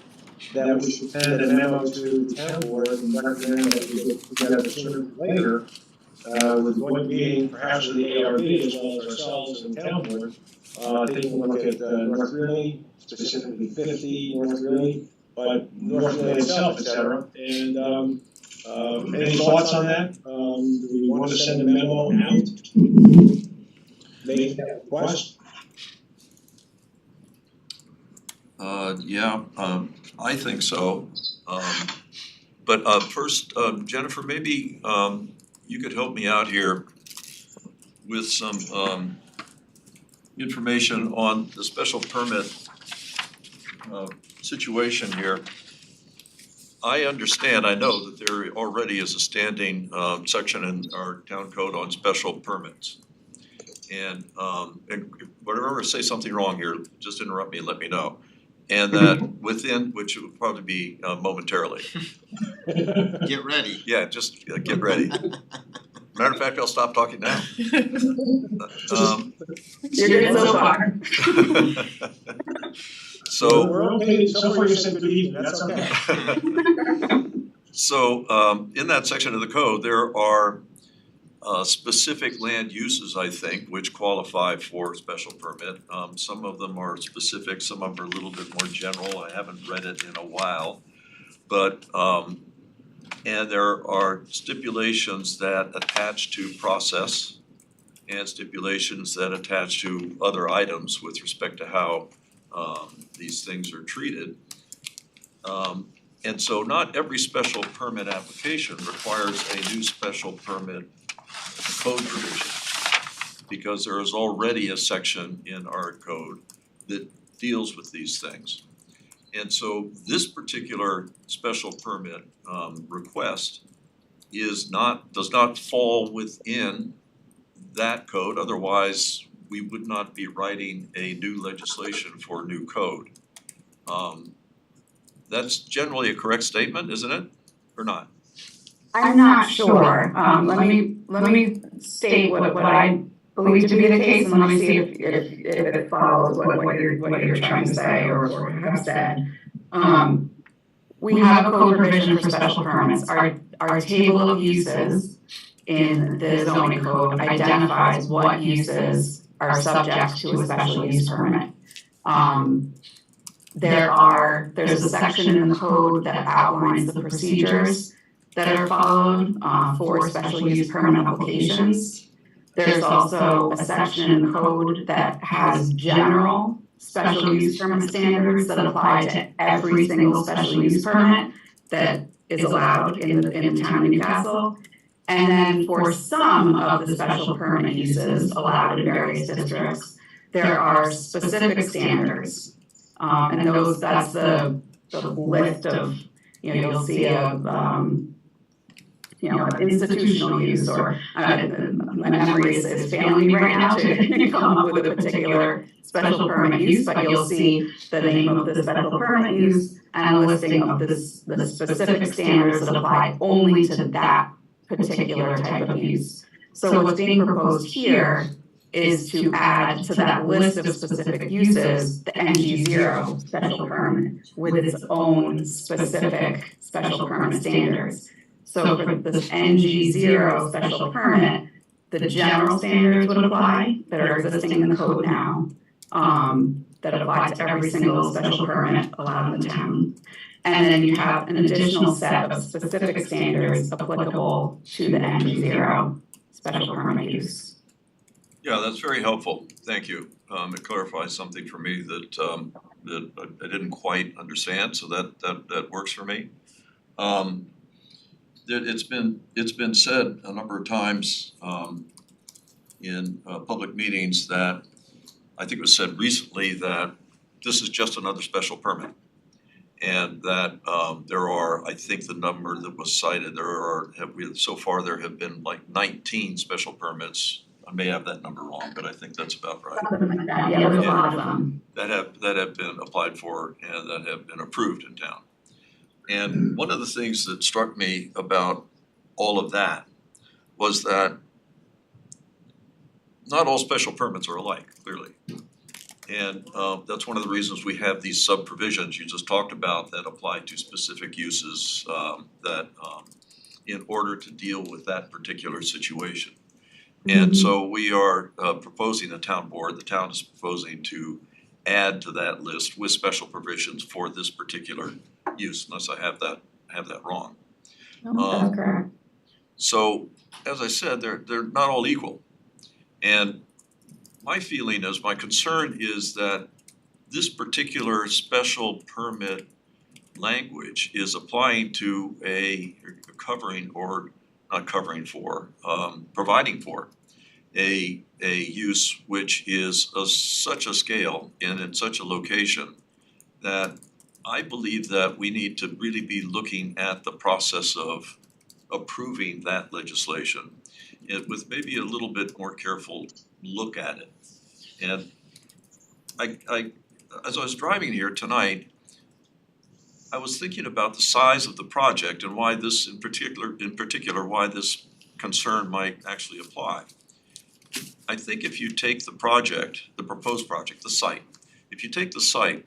that we should send a memo to the town board and recommend that we get together sooner than later with one meeting, perhaps with the ARB as well as ourselves and the town board, taking a look at North Greeley, specifically 50 North Greeley, but North Greeley itself, et cetera. And any thoughts on that? Do we want to send a memo out? Make that request? Yeah, I think so. But first, Jennifer, maybe you could help me out here with some information on the special permit situation here. I understand, I know that there already is a standing section in our town code on special permits. And whatever, say something wrong here, just interrupt me and let me know. And that within, which would probably be momentarily. Get ready. Yeah, just get ready. Matter of fact, I'll stop talking now. You're good so far. So. We're okay, so far you said good evening, that's okay. So in that section of the code, there are specific land uses, I think, which qualify for special permit. Some of them are specific, some of them are a little bit more general. I haven't read it in a while. But and there are stipulations that attach to process and stipulations that attach to other items with respect to how these things are treated. And so not every special permit application requires a new special permit code provision, because there is already a section in our code that deals with these things. And so this particular special permit request does not fall within that code, otherwise we would not be writing a new legislation for new code. That's generally a correct statement, isn't it, or not? I'm not sure. Let me state what I believe to be the case, and let me see if it follows what you're trying to say or have said. We have a code provision for special permits. Our table of uses in the zoning code identifies what uses are subject to a special use permit. There's a section in the code that outlines the procedures that are followed for special use permit applications. There's also a section in the code that has general special use permit standards that apply to every single special use permit that is allowed in the town of Newcastle. And then for some of the special permit uses allowed in various districts, there are specific standards. And that's the list of, you'll see an institutional use, or my memory is failing me right now to come up with a particular special permit use, but you'll see the name of the special permit use and a listing of the specific standards that apply only to that particular type of use. So what's being proposed here is to add to that list of specific uses the NG0 special permit with its own specific special permit standards. So for this NG0 special permit, the general standards would apply that are existing in the code now, that apply to every single special permit allowed in the town. And then you have an additional set of specific standards applicable to the NG0 special permit use. Yeah, that's very helpful, thank you. It clarifies something for me that I didn't quite understand, so that works for me. It's been said a number of times in public meetings that, I think it was said recently, that this is just another special permit. And that there are, I think the number that was cited, so far there have been like 19 special permits. I may have that number wrong, but I think that's about right. Yeah, there's a lot of them. That have been applied for and that have been approved in town. And one of the things that struck me about all of that was that not all special permits are alike, clearly. And that's one of the reasons we have these sub-provisions you just talked about that apply to specific uses in order to deal with that particular situation. And so we are proposing the town board, the town is proposing to add to that list with special provisions for this particular use, unless I have that wrong. No, that's correct. So, as I said, they're not all equal. And my feeling is, my concern is that this particular special permit language is applying to providing for a use which is of such a scale and in such a location that I believe that we need to really be looking at the process of approving that legislation with maybe a little bit more careful look at it. And I as I was driving here tonight, I was thinking about the size of the project and why this in particular why this concern might actually apply. I think if you take the project, the proposed project, the site, if you take the site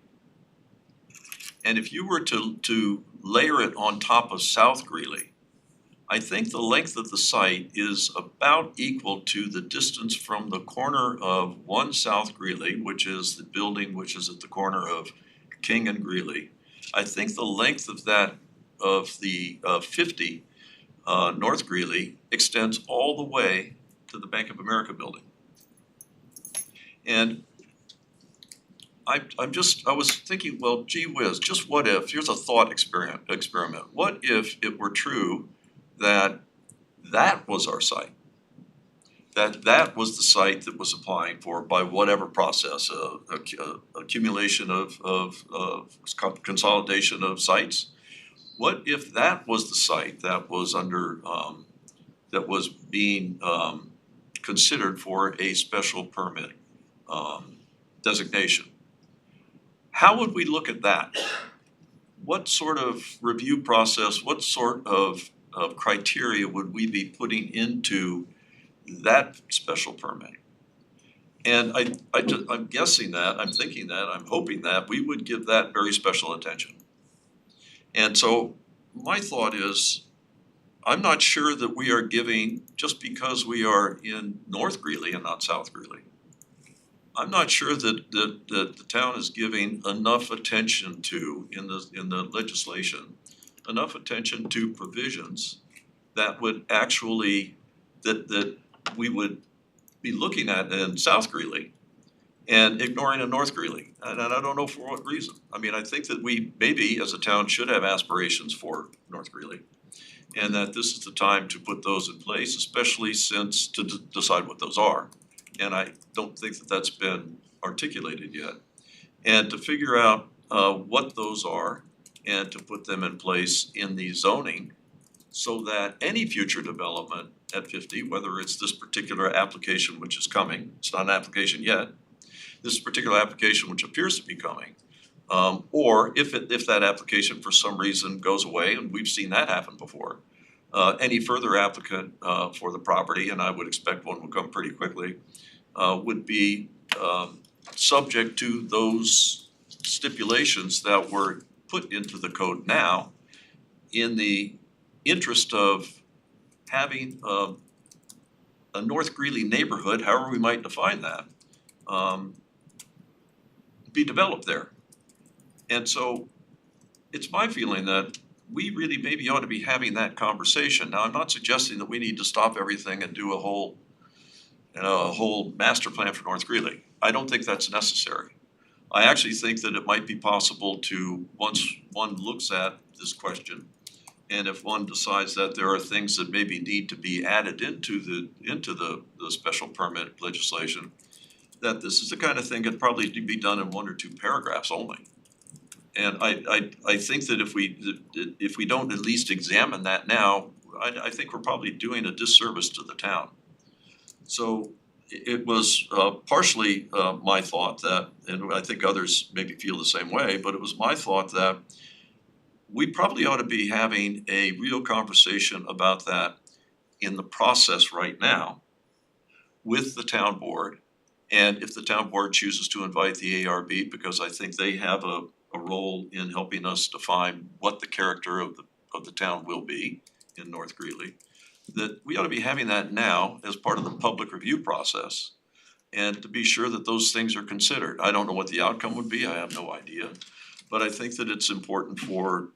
and if you were to layer it on top of South Greeley, I think the length of the site is about equal to the distance from the corner of 1 South Greeley, which is the building which is at the corner of King and Greeley. I think the length of that, of the 50 North Greeley extends all the way to the Bank of America building. And I was thinking, well, gee whiz, just what if, here's a thought experiment. What if it were true that that was our site? That was the site that was applying for, by whatever process, accumulation of consolidation of sites. What if that was the site that was under, that was being considered for a special permit designation? How would we look at that? What sort of review process, what sort of criteria would we be putting into that special permit? And I'm guessing that, I'm thinking that, I'm hoping that we would give that very special attention. And so my thought is, I'm not sure that we are giving, just because we are in North Greeley and not South Greeley, I'm not sure that the town is giving enough attention to, in the legislation, enough attention to provisions that would actually, that we would be looking at in South Greeley and ignoring in North Greeley. And I don't know for what reason. I mean, I think that we maybe as a town should have aspirations for North Greeley, and that this is the time to put those in place, especially since to decide what those are. And I don't think that that's been articulated yet. And to figure out what those are and to put them in place in the zoning so that any future development at 50, whether it's this particular application which is coming, it's not an application yet, this particular application which appears to be coming, or if that application for some reason goes away, and we've seen that happen before, any further applicant for the property, and I would expect one will come pretty quickly, would be subject to those stipulations that were put into the code now in the interest of having a North Greeley neighborhood, however we might define that, be developed there. And so it's my feeling that we really maybe ought to be having that conversation. Now, I'm not suggesting that we need to stop everything and do a whole master plan for North Greeley. I don't think that's necessary. I actually think that it might be possible to, once one looks at this question, and if one decides that there are things that maybe need to be added into the special permit legislation, that this is the kind of thing that probably be done in 1 or 2 paragraphs only. And I think that if we don't at least examine that now, I think we're probably doing a disservice to the town. So it was partially my thought that, and I think others maybe feel the same way, but it was my thought that we probably ought to be having a real conversation about that in the process right now with the town board. And if the town board chooses to invite the ARB, because I think they have a role in helping us define what the character of the town will be in North Greeley, that we ought to be having that now as part of the public review process, and to be sure that those things are considered. I don't know what the outcome would be, I have no idea. But I think that it's important for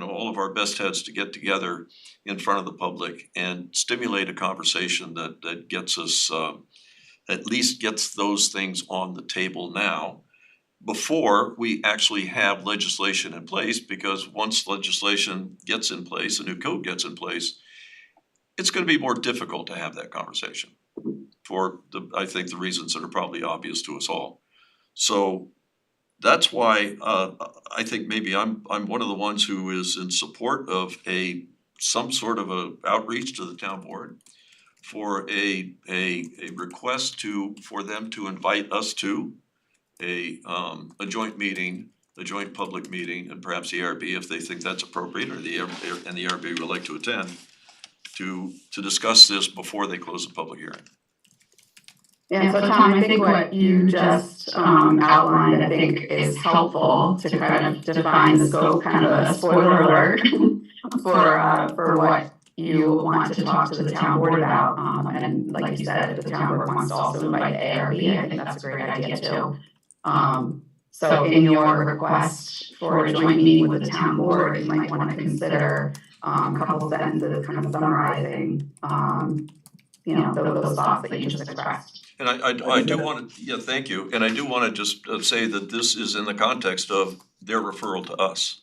all of our best heads to get together in front of the public and stimulate a conversation that gets us, at least gets those things on the table now, before we actually have legislation in place, because once legislation gets in place, a new code gets in place, it's gonna be more difficult to have that conversation for I think the reasons that are probably obvious to us all. So that's why I think maybe I'm one of the ones who is in support of some sort of a outreach to the town board for a request for them to invite us to a joint meeting, a joint public meeting, and perhaps the ARB if they think that's appropriate, or the ARB would like to attend, to discuss this before they close the public hearing. Yeah, so Tom, I think what you just outlined, I think is helpful to kind of define the scope, kind of a spoiler alert for what you want to talk to the town board about. And like you said, if the town board wants to also invite the ARB, I think that's a great idea too. So in your request for a joint meeting with the town board, you might want to consider a couple sentences kind of summarizing, those thoughts that you just expressed. And I do wanna, yeah, thank you, and I do wanna just say that this is in the context of their referral to us.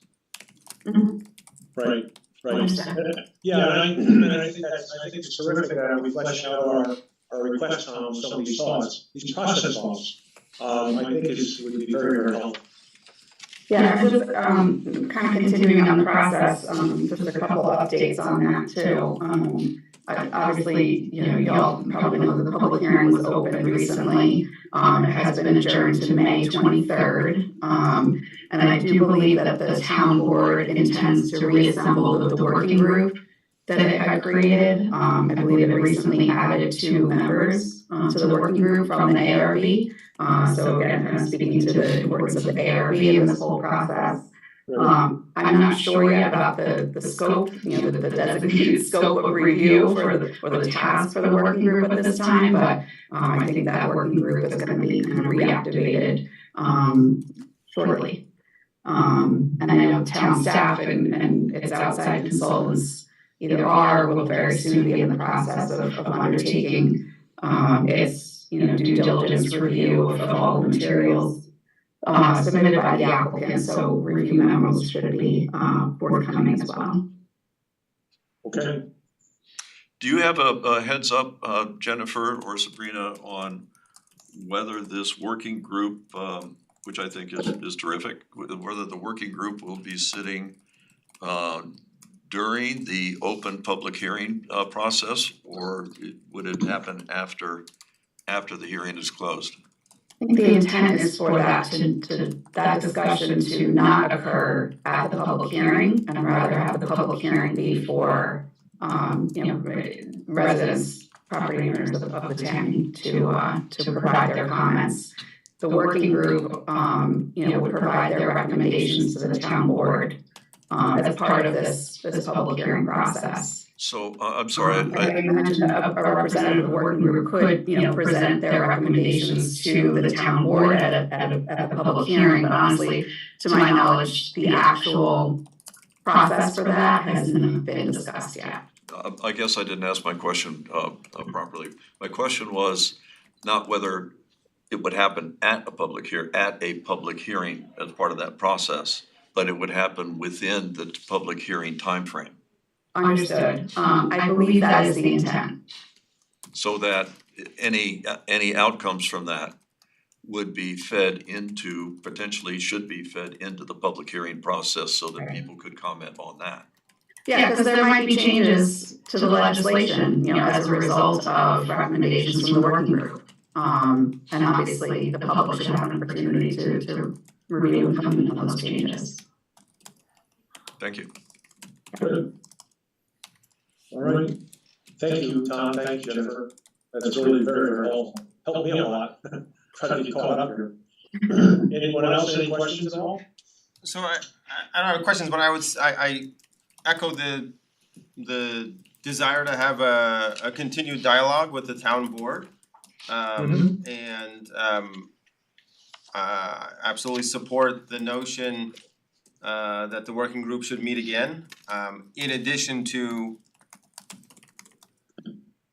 Right, right. Understood. Yeah, and I think it's terrific that we flesh out our request on some of these thoughts, these process thoughts. I think would be very, very helpful. Yeah, just kind of continuing on the process, just a couple of updates on that too. Obviously, y'all probably know that the public hearing was open recently. It has been adjourned to May 23rd. And I do believe that the town board intends to reassemble the working group that it had created. I believe it recently added 2 members to the working group from the ARB. So again, kind of speaking to the importance of the ARB in this whole process. I'm not sure yet about the scope, the designated scope of review or the task for the working group at this time, but I think that working group is going to be kind of reactivated shortly. And I know town staff and its outside consultants either are or will very soon be in the process of undertaking its due diligence review of all the materials submitted by the applicant, so review memos should be forthcoming as well. Okay. Do you have a heads up, Jennifer or Sabrina, on whether this working group, which I think is terrific, whether the working group will be sitting during the open public hearing process, or would it happen after the hearing is closed? I think the intent is for that that discussion to not occur at the public hearing, and rather have the public hearing be for residents, property owners of the town to provide their comments. The working group would provide their recommendations to the town board as part of this public hearing process. So, I'm sorry, I mentioned a representative of the working group could, present their recommendations to the town board at the public hearing, but honestly, to my knowledge, the actual process for that hasn't been discussed yet. I guess I didn't ask my question properly. My question was not whether it would happen at a public hearing as part of that process, but it would happen within the public hearing timeframe. Understood. I believe that is the intent. So that any outcomes from that would be fed into, potentially should be fed into the public hearing process so that people could comment on that. Yeah, because there might be changes to the legislation, as a result of recommendations from the working group. And obviously, the public should have an opportunity to review and comment on those changes. Thank you. Good. All right. Thank you, Tom. Thank you, Jennifer. That's really very, very helpful. Helped me a lot. Try to get caught up here. Anyone else, any questions at all? So I don't have questions, but I echo the desire to have a continued dialogue with the town board. And absolutely support the notion that the working group should meet again. In addition to,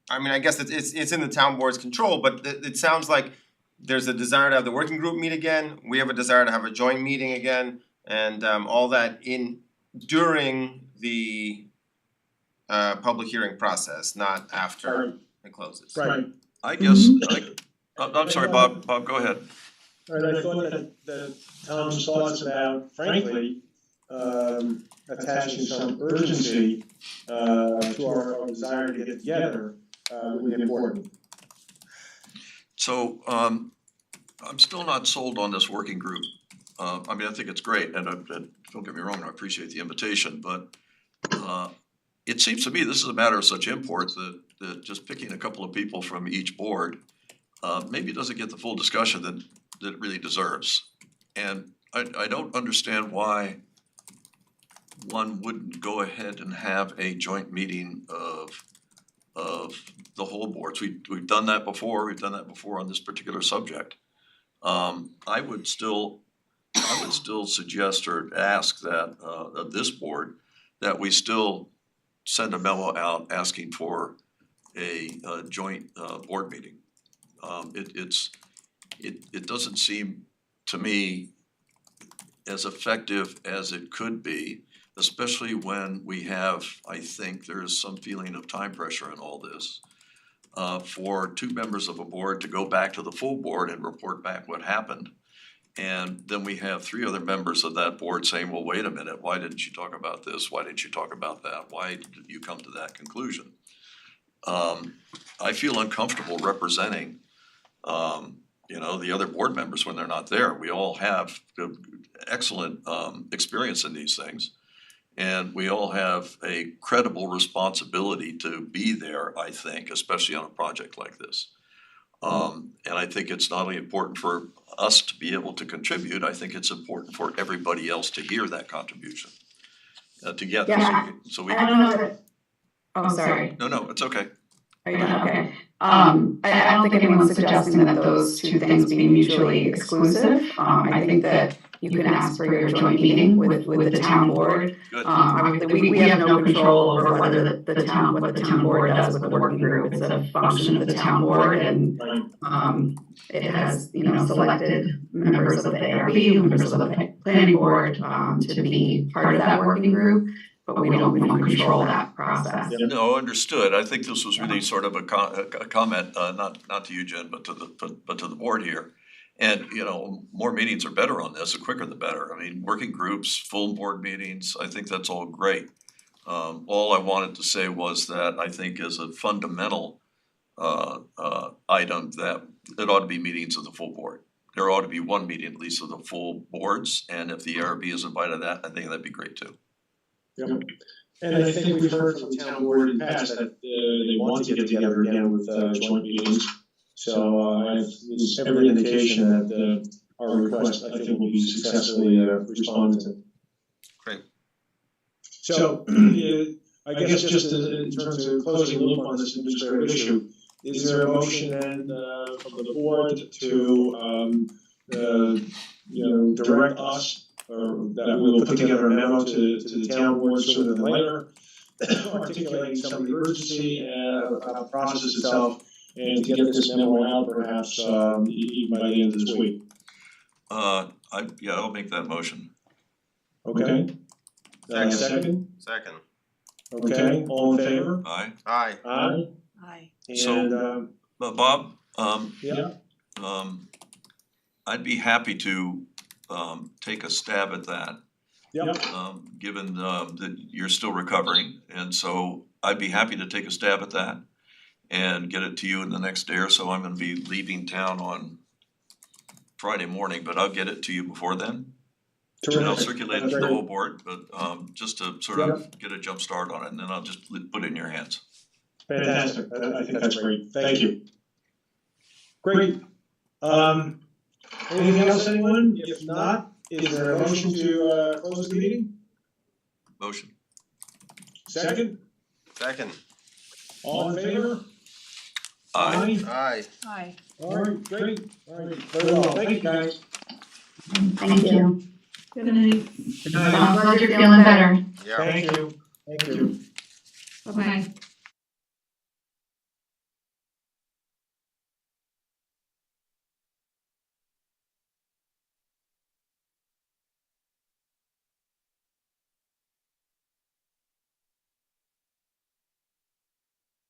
I mean, I guess it's in the town board's control, but it sounds like there's a desire to have the working group meet again. We have a desire to have a joint meeting again, and all that during the public hearing process, not after it closes. Right. I guess, I'm sorry, Bob, go ahead. Right, I thought that Tom's thoughts about, frankly, attaching some urgency to our desire to get together would be important. So, I'm still not sold on this working group. I mean, I think it's great, and don't get me wrong, I appreciate the invitation, but it seems to me this is a matter of such import that just picking a couple of people from each board maybe it doesn't get the full discussion that it really deserves. And I don't understand why one wouldn't go ahead and have a joint meeting of the whole boards. We've done that before, on this particular subject. I would still suggest or ask that of this board that we still send a memo out asking for a joint board meeting. It doesn't seem to me as effective as it could be, especially when we have, I think there is some feeling of time pressure in all this. For two members of a board to go back to the full board and report back what happened. And then we have three other members of that board saying, well, wait a minute, why didn't you talk about this? Why didn't you talk about that? Why did you come to that conclusion? I feel uncomfortable representing the other board members when they're not there. We all have excellent experience in these things. And we all have a credible responsibility to be there, I think, especially on a project like this. And I think it's not only important for us to be able to contribute, I think it's important for everybody else to hear that contribution together. Yeah, So we I don't know that, oh, sorry. No, it's okay. Are you done? Okay. I don't think anyone's suggesting that those two things be mutually exclusive. I think that you can ask for your joint meeting with the town board. Good. Obviously, we have no control over whether what the town board does with the working group. It's a function of the town board, and it has, selected members of the ARB, members of the planning board, to be part of that working group. But we don't control that process. No, understood. I think this was really sort of a comment, not to you, Jen, but to the board here. And, more meetings are better on this, the quicker the better. I mean, working groups, full board meetings, I think that's all great. All I wanted to say was that I think as a fundamental item that it ought to be meetings of the full board. There ought to be one meeting at least of the full boards, and if the ARB is invited to that, I think that'd be great too. Yep. And I think we've heard from the town board in the past that they want to get together again with joint meetings. So there's every indication that our request, I think, will be successfully responded to. Great. So I guess just in terms of closing the loop on this administrative issue, is there a motion then from the board to direct us, or that we will put together a memo to the town board sooner than later, articulating some of the urgency about the process itself, and to get this memo out perhaps even by the end of this week? I'll make that motion. Okay. Second? Second. Okay, all in favor? Aye. Aye. Aye. Aye. And But Bob, yeah. I'd be happy to take a stab at that. Yep. Given that you're still recovering, and so I'd be happy to take a stab at that and get it to you in the next day or so. I'm gonna be leaving town on Friday morning, but I'll get it to you before then. And I'll circulate it to the whole board, but just to sort of get a jump start on it, and then I'll just put it in your hands. Fantastic, I think that's great, thank you. Great. Anything else, anyone? If not, is there a motion to close the meeting? Motion. Second? Second. All in favor? Aye. Aye. Aye. All right, great, all right, very well, thank you guys. Thank you. Good night. Good night. Sounds like you're feeling better. Yeah. Thank you, thank you. Bye-bye.